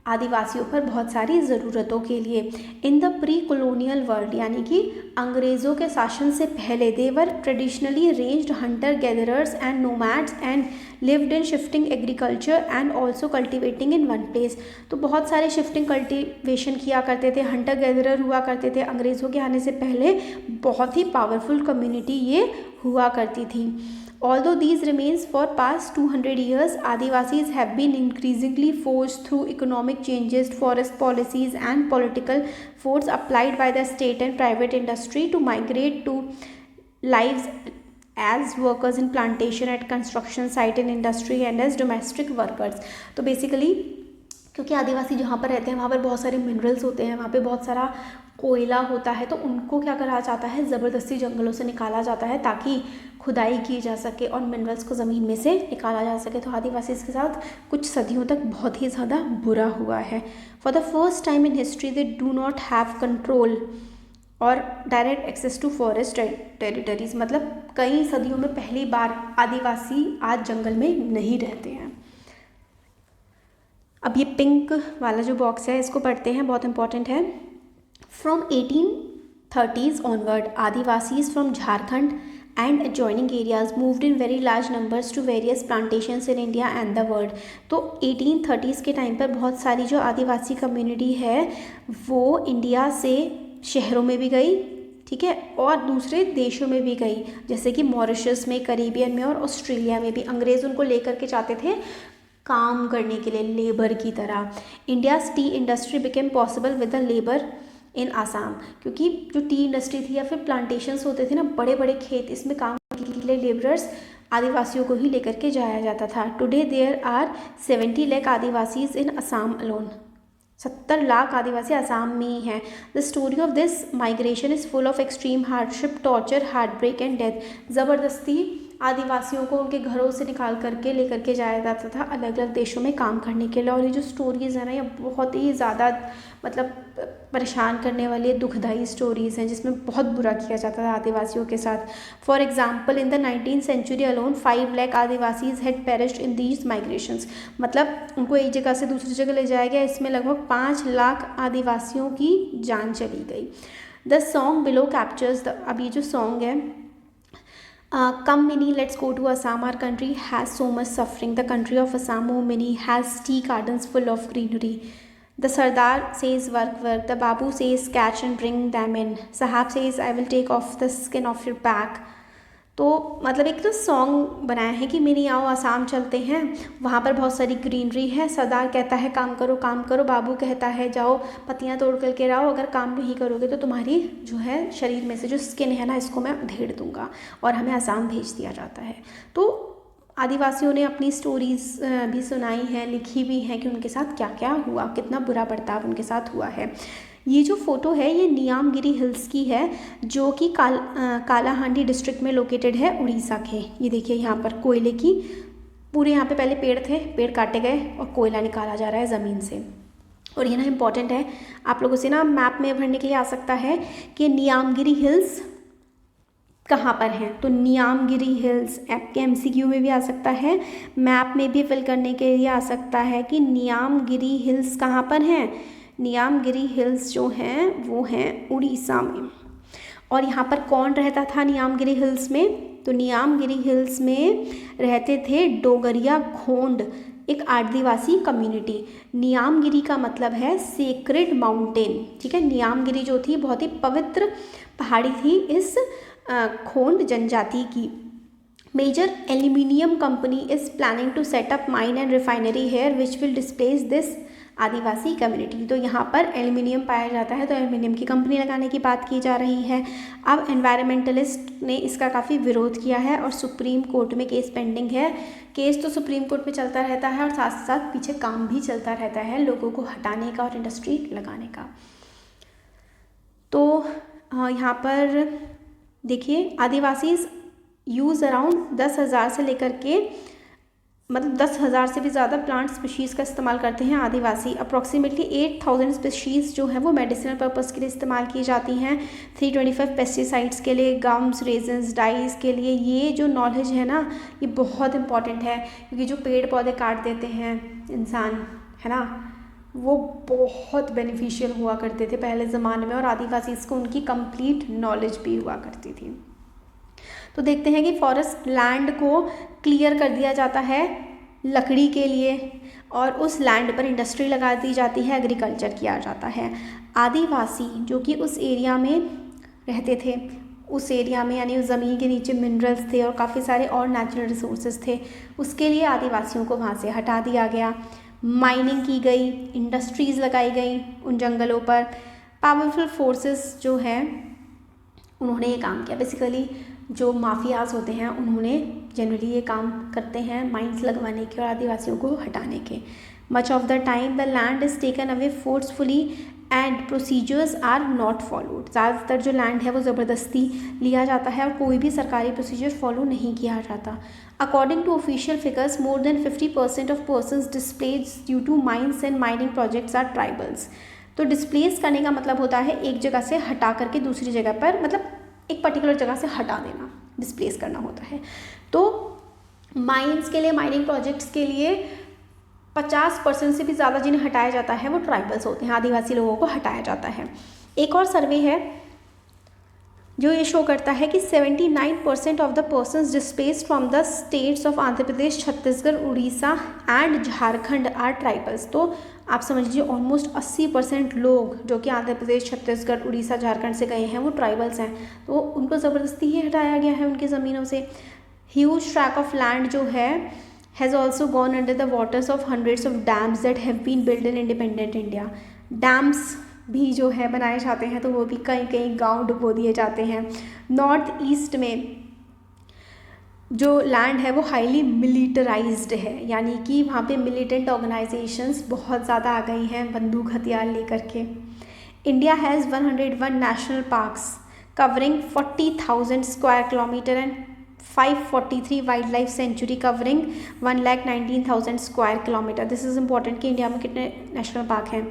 आदिवासियों पर बहुत सारी ज़रूरतों के लिए। In the pre colonial world यानी कि अंग्रेज़ों के शासन से पहले they were traditionally ranged hunter gatherers and nomads and lived in shifting agriculture and also cultivating in one place. तो बहुत सारे शिफ्टिंग कल्टिवेशन किया करते थे, हंटर गैदरर हुआ करते थे। अंग्रेज़ों के आने से पहले बहुत ही पावरफुल कम्युनिटी ये हुआ करती थी। Although these remains for past 200 years, Adivasis have been increasingly forced through economic changes, forest policies and political force applied by the state and private industry to migrate to lives as workers in plantation, at construction site in industry and as domestic workers। तो basically क्योंकि आदिवासी जहाँ पर रहते हैं वहाँ पर बहुत सारे मिनरल्स होते हैं, वहाँ पे बहुत सारा कोयला होता है, तो उनको क्या करा जाता है, ज़बरदस्ती जंगलों से निकाला जाता है ताकि खुदाई की जा सके और मिनरल्स को ज़मीन में से निकाला जा सके। तो आदिवासी के साथ कुछ सदियों तक बहुत ही ज़्यादा बुरा हुआ है। For the first time in history they do not have control or direct access to forest territories. मतलब कई सदियों में पहली बार आदिवासी आज जंगल में नहीं रहते हैं। अब ये पिंक वाला जो बॉक्स है इसको पढ़ते हैं, बहुत इंपॉर्टेंट है। From 1830s onward Adivasis from Jharkhand and adjoining areas moved in very large numbers to various plantations in India and the world। तो 1830s के टाइम पर बहुत सारी जो आदिवासी कम्युनिटी है वो इंडिया से शहरों में भी गई, ठीक है, और दूसरे देशों में भी गई, जैसे कि मॉरिशस में, करीबियन में और ऑस्ट्रेलिया में भी। अंग्रेज़ उनको लेकर के जाते थे काम करने के लिए, लेबर की तरह। India's T industry became possible with the labour in Assam, क्योंकि जो टी इंडस्ट्री थी या फिर प्लांटेशंस होते थे ना, बड़े बड़े खेत, इसमें काम करने के लिए लेबरर्स आदिवासियों को ही लेकर के जाया जाता था। Today there are 70 lakh Adivasis in Assam alone. 70 lakh Adivasi Assam में ही हैं। The story of this migration is full of extreme hardship, torture, heart break and death. ज़बरदस्ती आदिवासियों को उनके घरों से निकाल करके लेकर के जाया जाता था अलग अलग देशों में काम करने के लिए। और ये जो स्टोरीज़ हैं ना, ये बहुत ही ज़्यादा मतलब परेशान करने वाली दुखदाई स्टोरीज़ हैं, जिसमें बहुत बुरा किया जाता था आदिवासियों के साथ। For example in the 19th century alone 5 lakh Adivasis had perished in these migrations. मतलब उनको एक जगह से दूसरी जगह ले जाया गया, इसमें लगभग 5 लाख आदिवासियों की जान चली गई। The song below captures the, अब ये जो सॉन्ग है, come Minnie, let's go to Assam. Our country has so much suffering. The country of Assam, oh Minnie, has tea gardens full of greenery. The Sardar says work, work. The Babu says catch and bring them in. Sahab says I will take off the skin of your back. तो मतलब एक ना song बनाया है कि मेरी आओ आसाम चलते हैं, वहाँ पर बहुत सारी ग्रीनरी है, सरदार कहता है काम करो, बाबू कहता है जाओ पत्तियाँ तोड़ कर के लाओ, अगर काम नहीं करोगे तो तुम्हारी जो है शरीर में से जो स्किन है ना इसको मैं उधेड़ दूँगा, और हमें आसाम भेज दिया जाता है। तो आदिवासियों ने अपनी स्टोरीज़ भी सुनाई हैं, लिखी भी हैं कि उनके साथ क्या क्या हुआ, कितना बुरा बर्ताव उनके साथ हुआ है। ये जो फ़ोटो है ये नियामगिरी हिल्स की है, जो कि कालाहांडी डिस्ट्रिक्ट में लोकेटेड है उड़ीसा के। ये देखिए यहाँ पर कोयले की पूरे यहाँ पे पहले पेड़ थे, पेड़ काटे गए और कोयला निकाला जा रहा है ज़मीन से। और ये ना इम्पॉर्टेंट है, आप लोगों से ना मैप में भरने के लिए आ सकता है कि नियामगिरी हिल्स कहाँ पर हैं। तो नियामगिरी हिल्स आपके MCQ में भी आ सकता है, मैप में भी फिल करने के लिए आ सकता है कि नियामगिरी हिल्स कहाँ पर हैं। नियामगिरी हिल्स जो हैं वो हैं उड़ीसा में। और यहाँ पर कौन रहता था नियामगिरी हिल्स में? तो नियामगिरी हिल्स में रहते थे डोगरिया घोंड, एक आदिवासी कम्युनिटी। नियामगिरी का मतलब है सेक्रेड माउंटेन, ठीक है। नियामगिरी जो थी बहुत ही पवित्र पहाड़ी थी इस खोंड जनजाति की। Major aluminium company is planning to set up mine and refinery here which will displace this Adivasi community. तो यहाँ पर एल्यूमिनियम पाया जाता है, तो एल्यूमिनियम की कंपनी लगाने की बात की जा रही है। अब एनवायरमेंटलिस्ट ने इसका काफ़ी विरोध किया है और सुप्रीम कोर्ट में केस पेंडिंग है। केस तो सुप्रीम कोर्ट में चलता रहता है और साथ साथ पीछे काम भी चलता रहता है लोगों को हटाने का और इंडस्ट्री लगाने का। तो यहाँ पर देखिए आदिवासी यूज़ अराउंड 10,000 से लेकर के मतलब 10,000 से भी ज़्यादा प्लांट स्पीशीज़ का इस्तेमाल करते हैं आदिवासी। अप्रॉक्सीमेटली 8,000 स्पीशीज़ जो है वो मेडिसिनल पर्पज़ के लिए इस्तेमाल की जाती हैं। 325 पेस्टिसाइड्स के लिए, गम्स, रेजन्स, डाइज के लिए। ये जो नॉलेज है ना ये बहुत इंपॉर्टेंट है, क्योंकि जो पेड़ पौधे काट देते हैं इंसान, है ना, वो बहुत बेनिफिशियल हुआ करते थे पहले ज़माने में, और आदिवासी को उनकी कंप्लीट नॉलेज भी हुआ करती थी। तो देखते हैं कि फॉरेस्ट लैंड को क्लियर कर दिया जाता है लकड़ी के लिए, और उस लैंड पर इंडस्ट्री लगा दी जाती है, एग्रीकल्चर किया जाता है। आदिवासी जो कि उस एरिया में रहते थे, उस एरिया में यानी उस ज़मीन के नीचे मिनरल्स थे और काफ़ी सारे और नेचुरल रिसोर्सेज थे, उसके लिए आदिवासियों को वहाँ से हटा दिया गया। माइनिंग की गई, इंडस्ट्रीज़ लगाई गई उन जंगलों पर। पावरफुल फोर्सेस जो है उन्होंने ये काम किया। बेसिकली जो माफियाज होते हैं उन्होंने जनरली ये काम करते हैं माइंस लगवाने के और आदिवासियों को हटाने के। Much of the time the land is taken away forcefully and procedures are not followed. ज़्यादातर जो लैंड है वो ज़बरदस्ती लिया जाता है और कोई भी सरकारी प्रोसीजर फॉलो नहीं किया जाता। According to official figures more than 50% of persons displace due to mines and mining projects are tribals. तो डिस्प्लेस करने का मतलब होता है एक जगह से हटा करके दूसरी जगह पर, मतलब एक पर्टिकुलर जगह से हटा देना, डिस्प्लेस करना होता है। तो माइंस के लिए, माइनिंग प्रोजेक्ट्स के लिए 50% से भी ज़्यादा जिन्हें हटाया जाता है वो ट्राइबल्स होते हैं, आदिवासी लोगों को हटाया जाता है। एक और सर्वे है जो ये शो करता है कि 79% of the persons displaced from the states of Andhra Pradesh, Chhattisgarh, Orissa and Jharkhand are tribals. तो आप समझ लीजिए ऑलमोस्ट 80% लोग जो कि आंध्र प्रदेश, छत्तीसगढ़, उड़ीसा, झारखंड से गए हैं वो ट्राइबल्स हैं। तो उनको ज़बरदस्ती ही हटाया गया है उनकी ज़मीनों से। ह्यूज ट्रैक ऑफ लैंड जो है has also gone under the waters of hundreds of dams that have been build in independent India. Dams भी जो है बनाए जाते हैं तो वो भी कहीं कहीं गांव डुबो दिए जाते हैं। नॉर्थ ईस्ट में जो लैंड है वो हाईली मिलिटराइज्ड है, यानी कि वहाँ पे मिलिटेंट ऑर्गेनाइजेशंस बहुत ज़्यादा आ गई हैं बंदूक हथियार लेकर के। India has 101 national parks covering 40,000 square kilometre and 543 wild life sanctuary covering 1,19,000 square kilometre. This is important कि इंडिया में कितने नेशनल पार्क हैं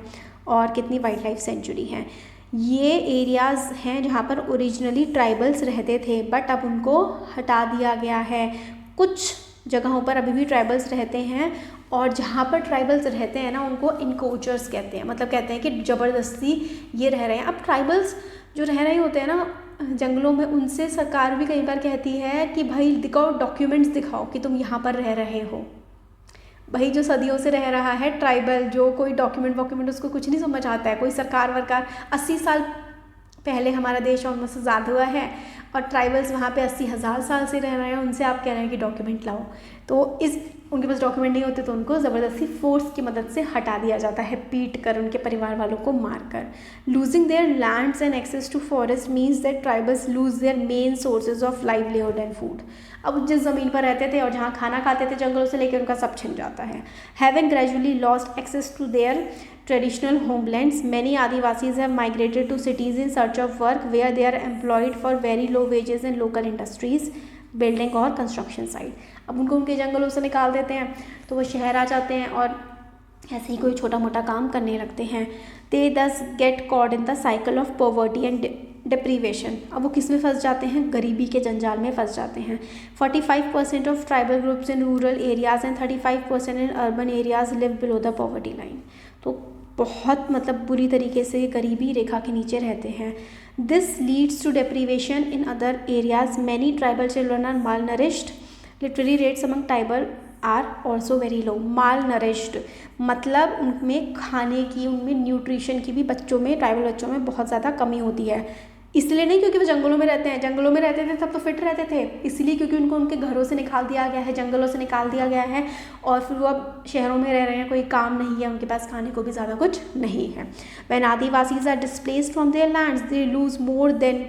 और कितनी वाइल्ड लाइफ सेंचुरी हैं। ये एरियाज़ हैं जहाँ पर ओरिजिनली ट्राइबल्स रहते थे, बट अब उनको हटा दिया गया है। कुछ जगहों पर अभी भी ट्राइबल्स रहते हैं, और जहाँ पर ट्राइबल्स रहते हैं ना उनको इनकोचर्स कहते हैं, मतलब कहते हैं कि ज़बरदस्ती ये रह रहे हैं। अब ट्राइबल्स जो रह रहे होते हैं ना जंगलों में, उनसे सरकार भी कई बार कहती है कि भाई दिखाओ, डॉक्यूमेंट्स दिखाओ कि तुम यहाँ पर रह रहे हो। भाई जो सदियों से रह रहा है ट्राइबल, जो कोई डॉक्यूमेंट उसको कुछ नहीं समझ आता है। कोई सरकार वरकार 80 साल पहले हमारा देश ऑलमोस्ट आज़ाद हुआ है और ट्राइबल्स वहाँ पे 80,000 साल से रह रहे हैं, उनसे आप कह रहे हैं कि डॉक्यूमेंट लाओ, तो उनके पास डॉक्यूमेंट नहीं होते तो उनको ज़बरदस्ती फोर्स की मदद से हटा दिया जाता है, पीट कर, उनके परिवार वालों को मार कर। Losing their lands and access to forest means that tribals lose their main sources of livelihood and food. अब जिस ज़मीन पर रहते थे और जहाँ खाना खाते थे जंगलों से लेकर, उनका सब छिन जाता है। Having gradually lost access to their traditional homelands, many Adivasis have migrated to cities in search of work where they are employed for very low wages in local industries, building और construction site। अब उनको उनके जंगलों से निकाल देते हैं तो वो शहर आ जाते हैं और ऐसे ही कोई छोटा मोटा काम करने लगते हैं। They thus get caught in the cycle of poverty and deprivation। अब वो किस में फंस जाते हैं? गरीबी के जंजाल में फंस जाते हैं। 45% of tribal groups in rural areas and 35% in urban areas live below the poverty line। तो बहुत मतलब बुरी तरीके से गरीबी रेखा के नीचे रहते हैं। This leads to deprivation in other areas, many tribal children are malnourished, literary rates among tribal are also very low. Malnourished मतलब उनमें खाने की, उनमें न्यूट्रिशन की भी बच्चों में, ट्राइबल बच्चों में बहुत ज़्यादा कमी होती है। इसलिए नहीं क्योंकि वो जंगलों में रहते हैं, जंगलों में रहते थे तब तो फिट रहते थे, इसलिए क्योंकि उनको उनके घरों से निकाल दिया गया है, जंगलों से निकाल दिया गया है और फिर वो अब शहरों में रह रहे हैं, कोई काम नहीं है, उनके पास खाने को भी ज़्यादा कुछ नहीं है। When Adivasis are displaced from their lands they lose more than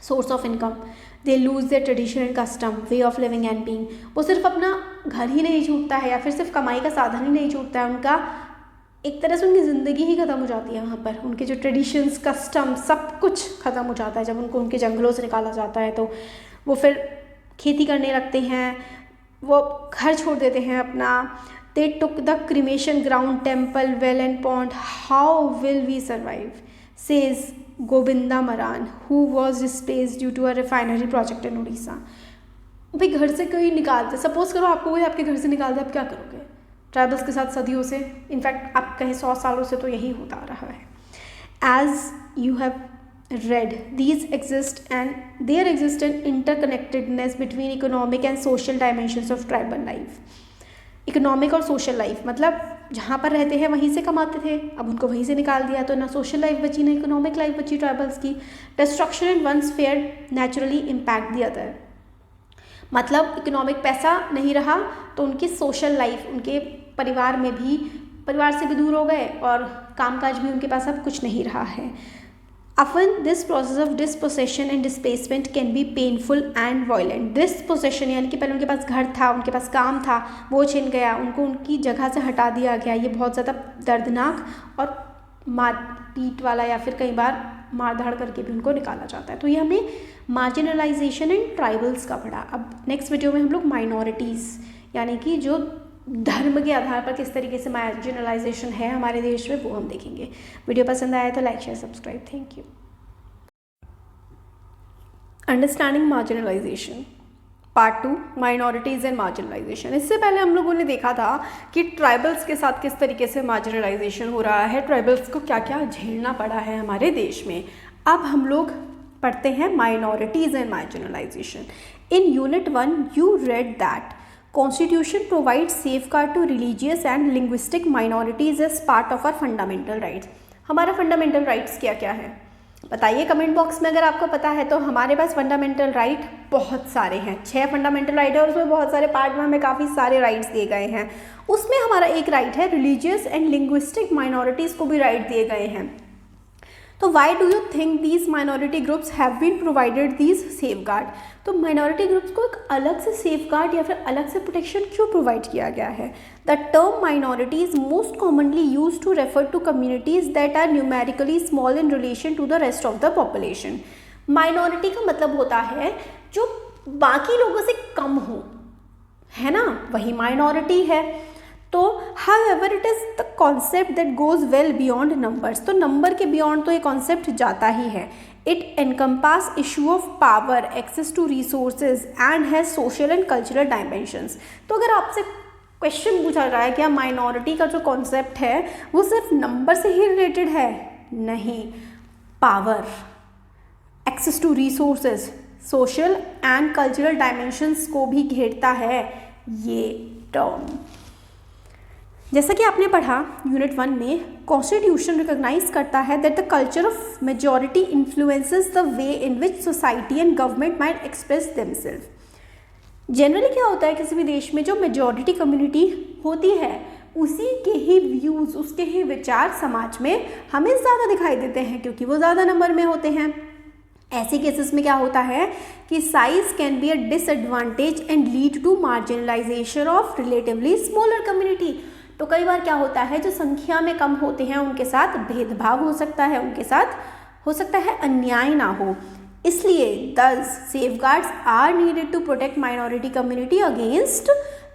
source of income, they lose their tradition and custom, way of living and being. वो सिर्फ अपना घर ही नहीं छूटता है या फिर सिर्फ कमाई का साधन ही नहीं छूटता है, उनका एक तरह से उनकी ज़िंदगी ही ख़त्म हो जाती है। वहाँ पर उनके जो ट्रेडिशंस, कस्टम, सब कुछ ख़त्म हो जाता है। जब उनको उनके जंगलों से निकाला जाता है तो वो फिर खेती करने लगते हैं, वो घर छोड़ देते हैं अपना। They took the cremation ground, temple, well and pond, how will we survive, says Govinda Maran who was displaced due to a refinery project in Orissa. भाई घर से कोई निकालते, सपोज करो आपको कोई आपके घर से निकाल दे, आप क्या करोगे? ट्राइबल्स के साथ सदियों से, इनफैक्ट आप कहें 100 सालों से तो यही होता आ रहा है। As you have read, these exist and there exist an interconnectedness between economic and social dimensions of tribal life। Economic और सोशल लाइफ मतलब जहाँ पर रहते हैं वहीं से कमाते थे, अब उनको वहीं से निकाल दिया तो ना सोशल लाइफ बची ना इकोनॉमिक लाइफ बची ट्राइबल्स की। Destruction in one sphere naturally impact the other, मतलब इकोनॉमिक पैसा नहीं रहा तो उनकी सोशल लाइफ, उनके परिवार में भी, परिवार से भी दूर हो गए और कामकाज भी उनके पास अब कुछ नहीं रहा है। Often this process of dispossession and displacement can be painful and violent। dispossession यानी कि पहले उनके पास घर था, उनके पास काम था, वो छिन गया, उनको उनकी जगह से हटा दिया गया, ये बहुत ज़्यादा दर्दनाक और मार पीट वाला या फिर कई बार मार धाड़ करके भी उनको निकाला जाता है। तो ये हमने मार्जिनलाइजेशन इन ट्राइबल्स का पढ़ा। अब नेक्स्ट वीडियो में हम लोग माइनॉरिटीज़ यानी कि जो धर्म के आधार पर किस तरीके से मार्जिनलाइजेशन है हमारे देश में, वो हम देखेंगे। वीडियो पसंद आया तो like, share, subscribe. Thank you. Understanding marginalisation part 2, minorities and marginalisation. इससे पहले हम लोगों ने देखा था कि ट्राइबल्स के साथ किस तरीके से मार्जिनलाइजेशन हो रहा है, ट्राइबल्स को क्या क्या झेलना पड़ा है हमारे देश में। अब हम लोग पढ़ते हैं minorities and marginalisation. In unit 1 you read that Constitution provides safeguard to religious and linguistic minorities as part of our fundamental rights। हमारा फंडामेंटल राइट्स क्या क्या है बताइए कमेंट बॉक्स में, अगर आपको पता है तो। हमारे पास फंडामेंटल राइट बहुत सारे हैं, 6 फंडामेंटल राइट है और उसमें बहुत सारे पार्ट में हमें काफ़ी सारे राइट्स दिए गए हैं। उसमें हमारा एक राइट है रिलीजियस एंड लिंग्विस्टिक माइनॉरिटीज़ को भी राइट दिए गए हैं। तो why do you think these minority groups have been provided these safeguard? तो माइनॉरिटी ग्रुप्स को एक अलग से सेफगार्ड या फिर अलग से प्रोटेक्शन क्यों प्रोवाइड किया गया है? The term minority is most commonly use to refer to communities that are numerically small in relation to the rest of the population. Minority का मतलब होता है जो बाकी लोगों से कम हो, है ना, वही माइनॉरिटी है। तो however it is the concept that goes well beyond numbers। तो नंबर के बियॉन्ड तो ये कॉन्सेप्ट जाता ही है। It encompass issue of power, access to resources and has social and cultural dimensions। तो अगर आपसे क्वेश्चन पूछा रहा है क्या माइनॉरिटी का जो कॉन्सेप्ट है वो सिर्फ नंबर से ही रिलेटेड है? नहीं, power, access to resources, social and cultural dimensions को भी घेरता है ये टर्म। जैसा कि आपने पढ़ा यूनिट 1 में, कॉन्स्टिट्यूशन रिकॉग्नाइज करता है that the culture of majority influences the way in which society and government might express themself. Generally क्या होता है, किसी भी देश में जो मेजॉरिटी कम्युनिटी होती है उसी के ही व्यूज़, उसके ही विचार समाज में हमें ज़्यादा दिखाई देते हैं क्योंकि वो ज़्यादा नंबर में होते हैं। ऐसे केसेस में क्या होता है कि size can be a disadvantage and lead to marginalisation of relatively smaller community. तो कई बार क्या होता है, जो संख्या में कम होते हैं उनके साथ भेदभाव हो सकता है, उनके साथ हो सकता है अन्याय ना हो। इसलिए thus safeguards are needed to protect minority community against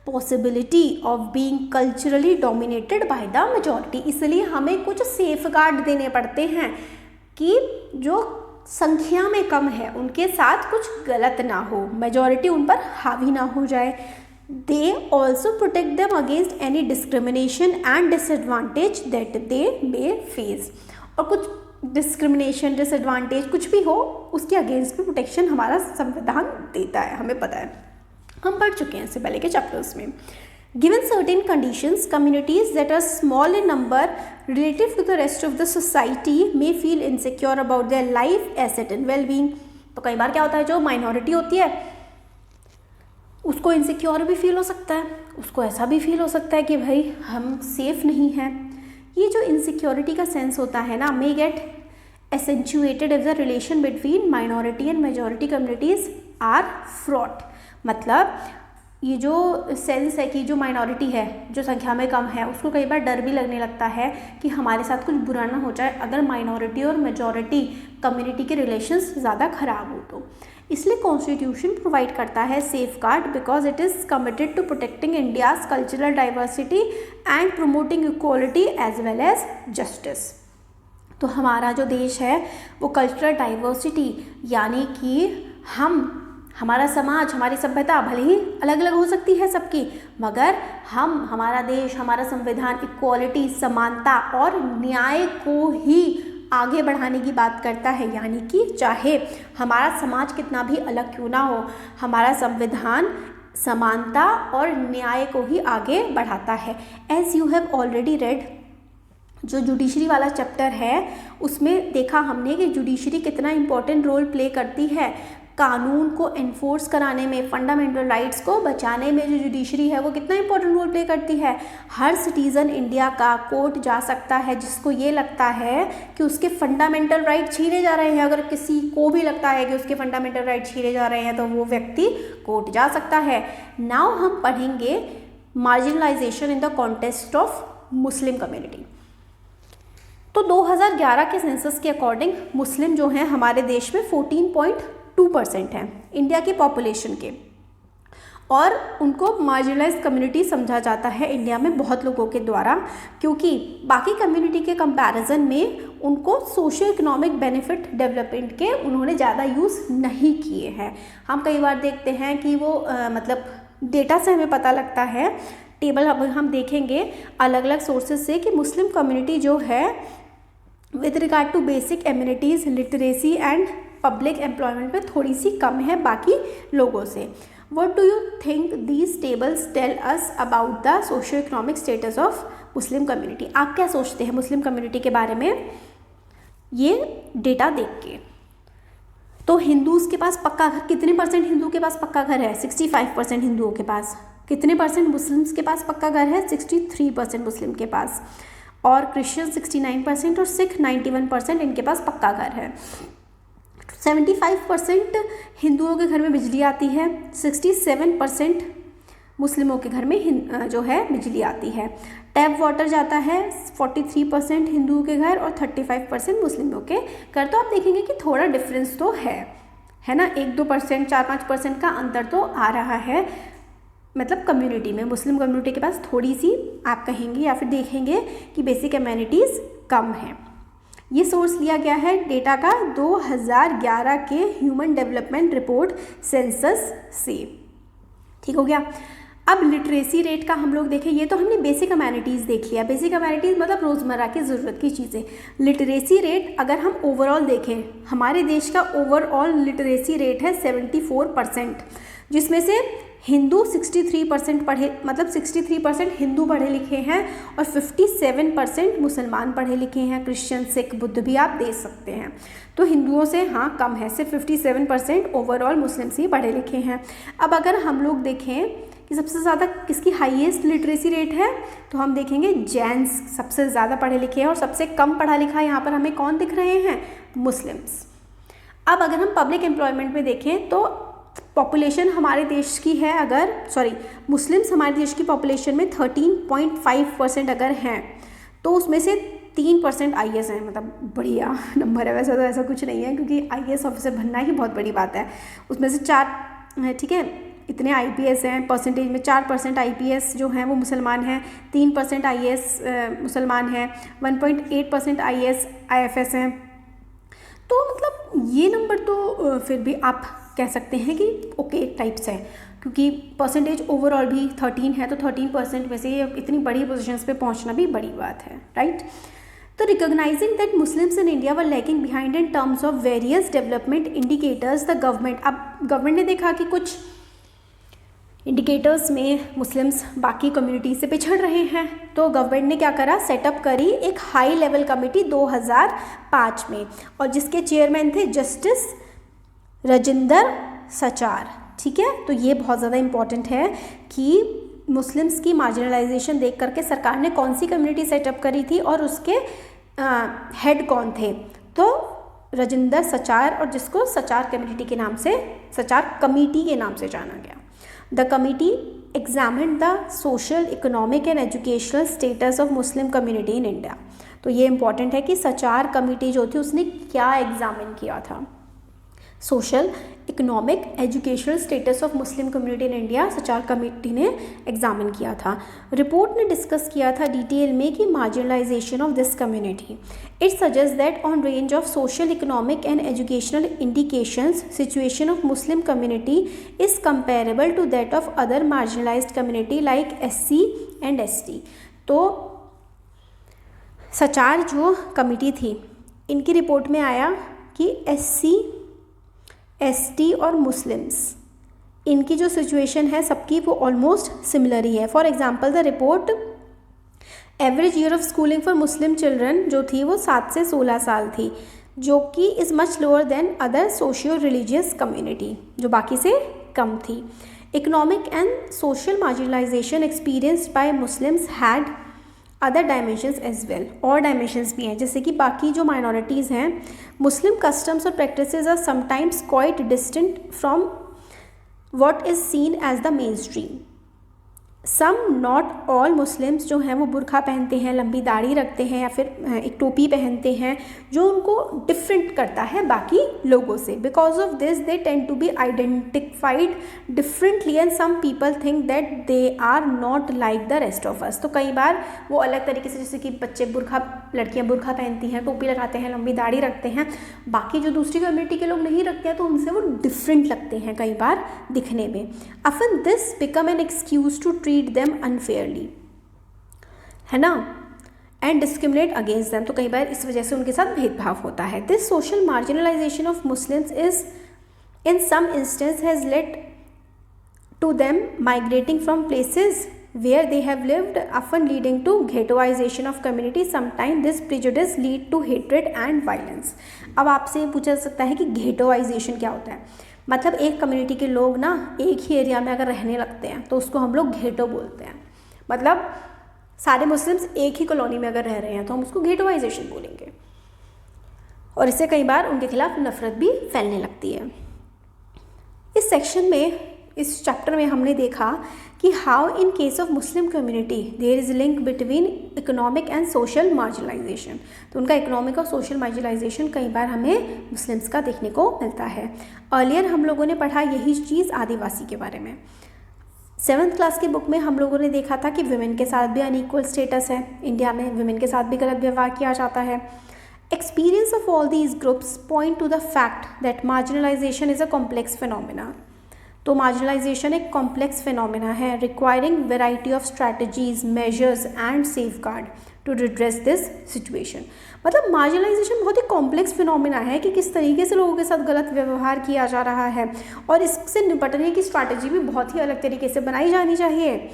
possibility of being culturally dominated by the majority। इसलिए हमें कुछ सेफगार्ड देने पड़ते हैं कि जो संख्या में कम है उनके साथ कुछ गलत ना हो, मेजॉरिटी उन पर हावी ना हो जाए। They also protect them against any discrimination and disadvantage that they may face। और कुछ डिस्क्रिमिनेशन, डिसएडवांटेज कुछ भी हो उसके अगेंस्ट भी प्रोटेक्शन हमारा संविधान देता है, हमें पता है, हम पढ़ चुके हैं इससे पहले के चैप्टर्स में। Given certain conditions, communities that are small in number relative to the rest of the society may feel insecure about their life, asset and wellbeing. तो कई बार क्या होता है, जो माइनॉरिटी होती है उसको इनसिक्योर भी फील हो सकता है, उसको ऐसा भी फील हो सकता है कि भाई हम सेफ नहीं हैं। ये जो इनसिक्योरिटी का सेंस होता है ना, may get accentuated if the relation between minority and majority communities are fraught. मतलब ये जो सेंस है कि जो माइनॉरिटी है, जो संख्या में कम है, उसको कई बार डर भी लगने लगता है कि हमारे साथ कुछ बुरा ना हो जाए अगर माइनॉरिटी और मेजॉरिटी कम्युनिटी के रिलेशंस ज़्यादा ख़राब हो तो। इसलिए कॉन्स्टिट्यूशन प्रोवाइड करता है safeguard because it is committed to protecting India's cultural diversity and promoting equality as well as justice. तो हमारा जो देश है वो कल्चरल डाइवर्सिटी यानी कि हमारा समाज, हमारी सभ्यता भले ही अलग अलग हो सकती है सबकी, मगर हमारा देश, हमारा संविधान इक्वालिटी, समानता और न्याय को ही आगे बढ़ाने की बात करता है। यानी कि चाहे हमारा समाज कितना भी अलग क्यों ना हो, हमारा संविधान समानता और न्याय को ही आगे बढ़ाता है। As you have already read, जो जुडिशरी वाला चैप्टर है उसमें देखा हमने कि जुडिशरी कितना इम्पोर्टेंट रोल प्ले करती है कानून को एनफोर्स कराने में, फंडामेंटल राइट्स को बचाने में। जो जुडिशरी है वो कितना इंपॉर्टेंट रोल प्ले करती है। हर सिटीज़न इंडिया का कोर्ट जा सकता है जिसको ये लगता है कि उसके फंडामेंटल राइट छीने जा रहे हैं। अगर किसी को भी लगता है कि उसके फंडामेंटल राइट छीने जा रहे हैं तो वो व्यक्ति कोर्ट जा सकता है। नाउ हम पढ़ेंगे marginalisation in the context of Muslim community. तो 2011 के सेंसस के अकॉर्डिंग मुस्लिम जो हैं हमारे देश में 14.2% हैं इंडिया की पॉपुलेशन के, और उनको मार्जिनलाइज कम्युनिटी समझा जाता है इंडिया में बहुत लोगों के द्वारा, क्योंकि बाकी कम्युनिटी के कंपैरिजन में उनको सोशो इकोनॉमिक बेनिफिट डेवलपमेंट के उन्होंने ज़्यादा यूज़ नहीं किए हैं। हम कई बार देखते हैं कि वो मतलब डेटा से हमें पता लगता है, टेबल अब हम देखेंगे अलग अलग सोर्सेज से, कि मुस्लिम कम्युनिटी जो है with regard to basic amenities, literacy and public employment में थोड़ी सी कम है बाकी लोगों से। What do you think these tables tell us about the socio-economic status of Muslim community? आप क्या सोचते हैं मुस्लिम कम्युनिटी के बारे में ये डेटा देख के? तो हिंदूज़ के पास पक्का घर, कितने परसेंट हिंदू के पास पक्का घर है? 65% हिंदुओं के पास। कितने परसेंट मुस्लिम्स के पास पक्का घर है? 63% मुस्लिम के पास। और क्रिश्चियन 69% और सिख 91% इनके पास पक्का घर है। 75% हिंदुओं के घर में बिजली आती है, 67% मुस्लिमों के घर में जो है बिजली आती है। टैप वाटर जाता है 43% हिंदुओं के घर और 35% मुस्लिमों के घर। तो आप देखेंगे कि थोड़ा डिफरेंस तो है ना, 1-2%, 4-5% का अंतर तो आ रहा है, मतलब कम्युनिटी में। मुस्लिम कम्युनिटी के पास थोड़ी सी आप कहेंगे या फिर देखेंगे कि बेसिक एम्यूनिटीज़ कम हैं। ये सोर्स लिया गया है डेटा का 2011 के ह्यूमन डेवलपमेंट रिपोर्ट सेंसस से। ठीक हो गया। अब लिटरेसी रेट का हम लोग देखें, ये तो हमने बेसिक अम्यूनिटीज़ देख लिया। बेसिक अम्यूनिटीज़ मतलब रोज़मर्रा की ज़रूरत की चीज़ें। लिटरेसी रेट अगर हम ओवरऑल देखें, हमारे देश का ओवरऑल लिटरेसी रेट है 74%, जिसमें से हिंदू 63% पढ़े, मतलब 63% हिंदू पढ़े लिखे हैं और 57% मुसलमान पढ़े लिखे हैं। क्रिश्चियन, सिख, बुद्ध भी आप दे सकते हैं। तो हिंदुओं से हाँ कम है, सिर्फ 57% ओवरऑल मुस्लिम्स ही पढ़े लिखे हैं। अब अगर हम लोग देखें कि सबसे ज़्यादा किसकी हाईएस्ट लिटरेसी रेट है, तो हम देखेंगे जैन्स सबसे ज़्यादा पढ़े लिखे हैं और सबसे कम पढ़ा लिखा यहाँ पर हमें कौन दिख रहे हैं, मुस्लिम्स। अब अगर हम पब्लिक एम्प्लॉयमेंट में देखें तो पॉपुलेशन हमारे देश की है, अगर मुस्लिम्स हमारे देश की पॉपुलेशन में 13.5% अगर हैं तो उसमें से 3% IAS हैं, मतलब बढ़िया नंबर है। वैसे तो ऐसा कुछ नहीं है क्योंकि IAS ऑफिसर बनना ही बहुत बड़ी बात है। उसमें से 4, ठीक है, इतने IPS हैं, परसेंटेज में 4% IPS जो हैं वो मुसलमान हैं, 3% IAS मुसलमान हैं, 1.8% IAS IFS हैं। तो मतलब ये नंबर तो फिर भी आप कह सकते हैं कि ओके टाइप्स है, क्योंकि परसेंटेज ओवरऑल भी 13 है, तो 13% में से ये इतनी बड़ी पोजीशंस पे पहुंचना भी बड़ी बात है, राइट। तो recognising that Muslims in India were lacking behind in terms of various development indicators, the government, अब गवर्नमेंट ने देखा कि कुछ इंडिकेटर्स में मुस्लिम्स बाकी कम्युनिटी से पिछड़ रहे हैं, तो गवर्नमेंट ने क्या करा, सेटअप करी एक हाई लेवल कमेटी 2005 में, और जिसके चेयरमैन थे जस्टिस राजेंद्र सचार। ठीक है, तो ये बहुत ज़्यादा इम्पॉर्टेंट है कि मुस्लिम्स की मार्जिनलाइजेशन देख करके सरकार ने कौन सी कम्युनिटी सेटअप करी थी और उसके हेड कौन थे, तो राजेंद्र सचार, और जिसको सचार कम्युनिटी के नाम से, सचार कमेटी के नाम से जाना गया। The committee examined the social, economic and educational status of Muslim community in India. तो ये इंपॉर्टेंट है कि सचार कमिटी जो थी उसने क्या एग्जामिन किया था, social, economic, educational status of Muslim community in India सचार committee ने एग्जामिन किया था। रिपोर्ट ने डिस्कस किया था डिटेल में कि marginalisation of this community, it suggest that on range of social, economic and educational indications situation of Muslim community is comparable to that of other marginalised community like SC and ST। तो सचार जो committee थी, इनकी report में आया कि SC, ST और Muslims, इनकी जो सिचुएशन है सबकी वो ऑलमोस्ट सिमिलर ही है। For example the report average year of schooling for Muslim children जो थी वो 7 से 16 साल थी, जो कि is much lower than other socio religious community, जो बाकी से कम थी। Economic and social marginalisation experienced by Muslims had other dimensions as well, और डायमेंशंस भी हैं, जैसे कि बाकी जो माइनॉरिटीज़ हैं, मुस्लिम कस्टम्स और practices are sometimes quite distant from what is seen as the mainstream. Some not all Muslims जो हैं वो बुरखा पहनते हैं, लंबी दाढ़ी रखते हैं या फिर एक टोपी पहनते हैं, जो उनको डिफरेंट करता है बाकी लोगों से। Because of this they tend to be identified differently and some people think that they are not like the rest of us. तो कई बार वो अलग तरीके से, जैसे कि बच्चे बुरखा, लड़कियां बुरखा पहनती हैं, टोपी लगाते हैं, लंबी दाढ़ी रखते हैं, बाकी जो दूसरी कम्युनिटी के लोग नहीं रखते हैं तो उनसे वो डिफरेंट लगते हैं कई बार दिखने में। often this become an excuse to treat them unfairly, है ना, एंड डिस्क्रिमिनेट अगेंस्ट देम। तो कई बार इस वजह से उनके साथ भेदभाव होता है। This social marginalisation of Muslims is in some instance has led to them migrating from places where they have lived, often leading to ghettoization of community. Sometimes this prejudice lead to hatred and violence. अब आपसे पूछा जा सकता है कि ghettoization क्या होता है। मतलब एक कम्युनिटी के लोग ना एक ही एरिया में अगर रहने लगते हैं तो उसको हम लोग घेटो बोलते हैं। मतलब सारे मुस्लिम्स एक ही कॉलोनी में अगर रह रहे हैं तो हम उसको घेटोइजेशन बोलेंगे, और इससे कई बार उनके खिलाफ नफरत भी फैलने लगती है। इस सेक्शन में, इस चैप्टर में हमने देखा कि how in case of Muslim community there is link between economic and social marginalisation. तो उनका इकोनॉमिक और सोशल मार्जिनलाइजेशन कई बार हमें मुस्लिम्स का देखने को मिलता है। अर्लियर हम लोगों ने पढ़ा यही चीज़ आदिवासी के बारे में। 7th क्लास की बुक में हम लोगों ने देखा था कि वुमेन के साथ भी अनइक्वल स्टेटस है, इंडिया में वुमेन के साथ भी गलत व्यवहार किया जाता है। Experience of all these groups point to the fact that marginalisation is a complex phenomena. तो मार्जिनलाइजेशन एक कॉम्प्लेक्स फिनोमिना है, requiring variety of strategies, measures and safeguard to redress this situation. मतलब मार्जिनलाइजेशन बहुत ही कॉम्प्लेक्स फिनोमिना है कि किस तरीके से लोगों के साथ गलत व्यवहार किया जा रहा है, और इससे निपटने की स्ट्रैटेजी भी बहुत ही अलग तरीके से बनाई जानी चाहिए।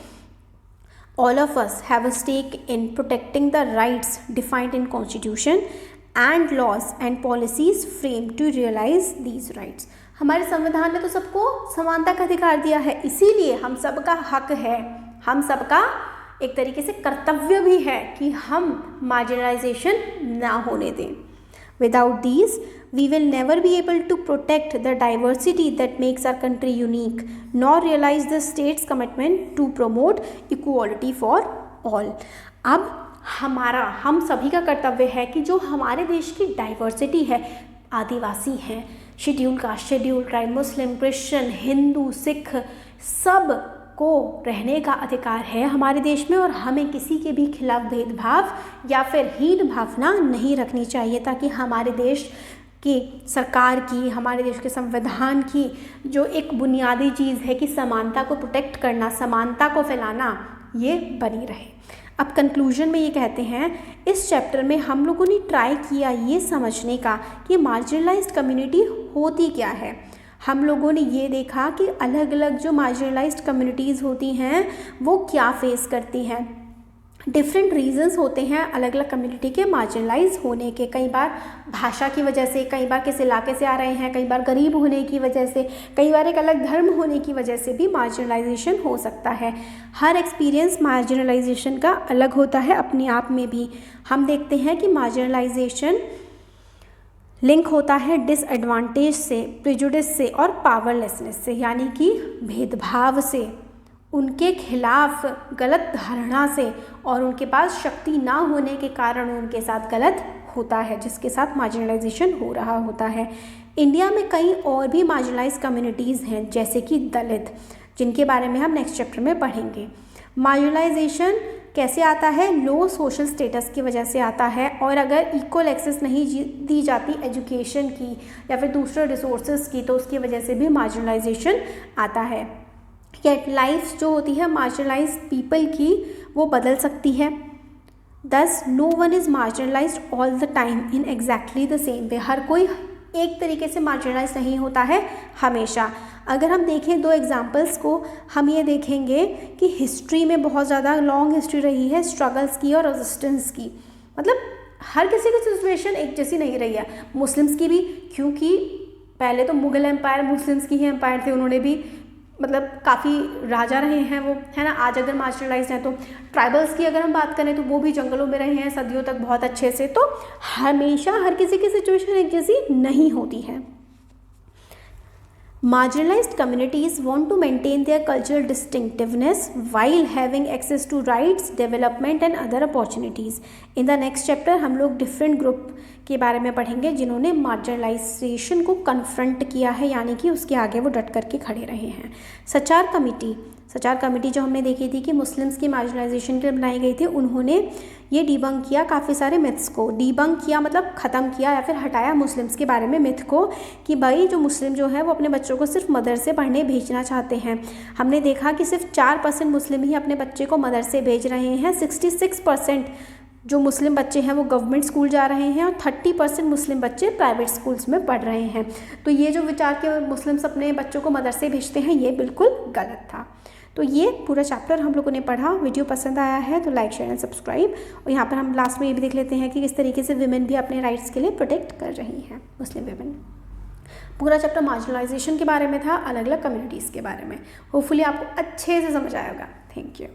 All of us have a stake in protecting the rights defined in Constitution and laws and policies framed to realize these rights. हमारे संविधान ने तो सबको समानता का अधिकार दिया है, इसीलिए हम सबका हक है, हम सबका एक तरीके से कर्तव्य भी है कि हम मार्जिनलाइजेशन ना होने दें। Without these, we will never be able to protect the diversity that makes our country unique, nor realize the state's commitment to promote equality for all. अब हम सभी का कर्तव्य है कि जो हमारे देश की डाइवर्सिटी है, आदिवासी हैं, शेड्यूल कास्ट, शेड्यूल ट्राइब, मुस्लिम, क्रिश्चियन, हिंदू, सिख, सब को रहने का अधिकार है हमारे देश में, और हमें किसी के भी खिलाफ भेदभाव या फिर हीन भावना नहीं रखनी चाहिए, ताकि हमारे देश की सरकार की, हमारे देश के संविधान की जो एक बुनियादी चीज़ है कि समानता को प्रोटेक्ट करना, समानता को फैलाना, ये बनी रहे। अब कंक्लूजन में ये कहते हैं, इस चैप्टर में हम लोगों ने ट्राई किया ये समझने का कि मार्जिनलाइज्ड कम्युनिटी होती क्या है। हम लोगों ने ये देखा कि अलग अलग जो मार्जिनलाइज्ड कम्युनिटीज़ होती हैं वो क्या फेस करती हैं। डिफरेंट रीजंस होते हैं अलग अलग कम्युनिटी के मार्जिनलाइज होने के। कई बार भाषा की वजह से, कई बार किस इलाके से आ रहे हैं, कई बार गरीब होने की वजह से, कई बार एक अलग धर्म होने की वजह से भी मार्जिनलाइजेशन हो सकता है। हर एक्सपीरियंस मार्जिनलाइजेशन का अलग होता है अपने आप में भी। हम देखते हैं कि मार्जिनलाइजेशन लिंक होता है डिसएडवांटेज से, प्रेजुडिस से और पावरलेसनेस से, यानी कि भेदभाव से, उनके खिलाफ गलत धारणा से, और उनके पास शक्ति ना होने के कारण उनके साथ गलत होता है, जिसके साथ मार्जिनलाइजेशन हो रहा होता है। इंडिया में कई और भी मार्जिनलाइज कम्युनिटीज़ हैं, जैसे कि दलित, जिनके बारे में हम नेक्स्ट चैप्टर में पढ़ेंगे। मार्जिनलाइजेशन कैसे आता है? लो सोशल स्टेटस की वजह से आता है, और अगर इक्वल एक्सेस नहीं दी जाती एजुकेशन की या फिर दूसरे रिसोर्सेज की, तो उसकी वजह से भी मार्जिनलाइजेशन आता है। येट लाइफ जो होती है मार्जिनलाइज पीपल की, वो बदल सकती है। Thus no one is marginalised all the time in exactly the same way. हर कोई एक तरीके से मार्जिनलाइज नहीं होता है हमेशा। अगर हम देखें दो एग्जांपल्स को, हम ये देखेंगे कि हिस्ट्री में बहुत ज़्यादा लॉन्ग हिस्ट्री रही है स्ट्रगल्स की और रेजिस्टेंस की। मतलब हर किसी की सिचुएशन एक जैसी नहीं रही है। मुस्लिम्स की भी, क्योंकि पहले तो मुग़ल एम्पायर मुस्लिम्स की ही एम्पायर थे, उन्होंने भी मतलब काफ़ी राजा रहे हैं वो, है ना। आज अगर मार्जिनलाइज्ड हैं तो ट्राइबल्स की अगर हम बात करें तो वो भी जंगलों में रहे हैं सदियों तक बहुत अच्छे से। तो हमेशा हर किसी की सिचुएशन एक जैसी नहीं होती है। Marginalized communities want to maintain their cultural distinctiveness while having access to rights, development and other opportunities. In the next chapter हम लोग different group के बारे में पढ़ेंगे जिन्होंने मार्जिनलाइजेशन को कन्फ्रंट किया है, यानी कि उसके आगे वो डट करके खड़े रहे हैं। सचार कमेटी जो हमने देखी थी कि मुस्लिम्स की मार्जिनलाइजेशन के लिए बनाई गई थी, उन्होंने ये डिबंक किया काफ़ी सारे मिथ्स को। डिबंक किया मतलब ख़त्म किया या फिर हटाया मुस्लिम्स के बारे में मिथ को, कि भाई जो मुस्लिम जो है वो अपने बच्चों को सिर्फ मदरसे पढ़ने भेजना चाहते हैं। हमने देखा कि सिर्फ 4% मुस्लिम ही अपने बच्चे को मदरसे भेज रहे हैं। 66% जो मुस्लिम बच्चे हैं वो गवर्नमेंट स्कूल जा रहे हैं, और 30% मुस्लिम बच्चे प्राइवेट स्कूल्स में पढ़ रहे हैं। तो ये जो विचार के मुस्लिम्स अपने बच्चों को मदरसे भेजते हैं, ये बिल्कुल गलत था। तो ये पूरा चैप्टर हम लोगों ने पढ़ा। वीडियो पसंद आया है तो लाइक, शेयर एंड सब्सक्राइब। और यहाँ पर हम लास्ट में ये भी देख लेते हैं कि किस तरीके से विमेन भी अपने राइट्स के लिए प्रोटेक्ट कर रही हैं, मुस्लिम विमेन। पूरा चैप्टर मार्जिनलाइजेशन के बारे में था, अलग अलग कम्युनिटीज़ के बारे में। होपफुली आपको अच्छे से समझ आया होगा। Thank you.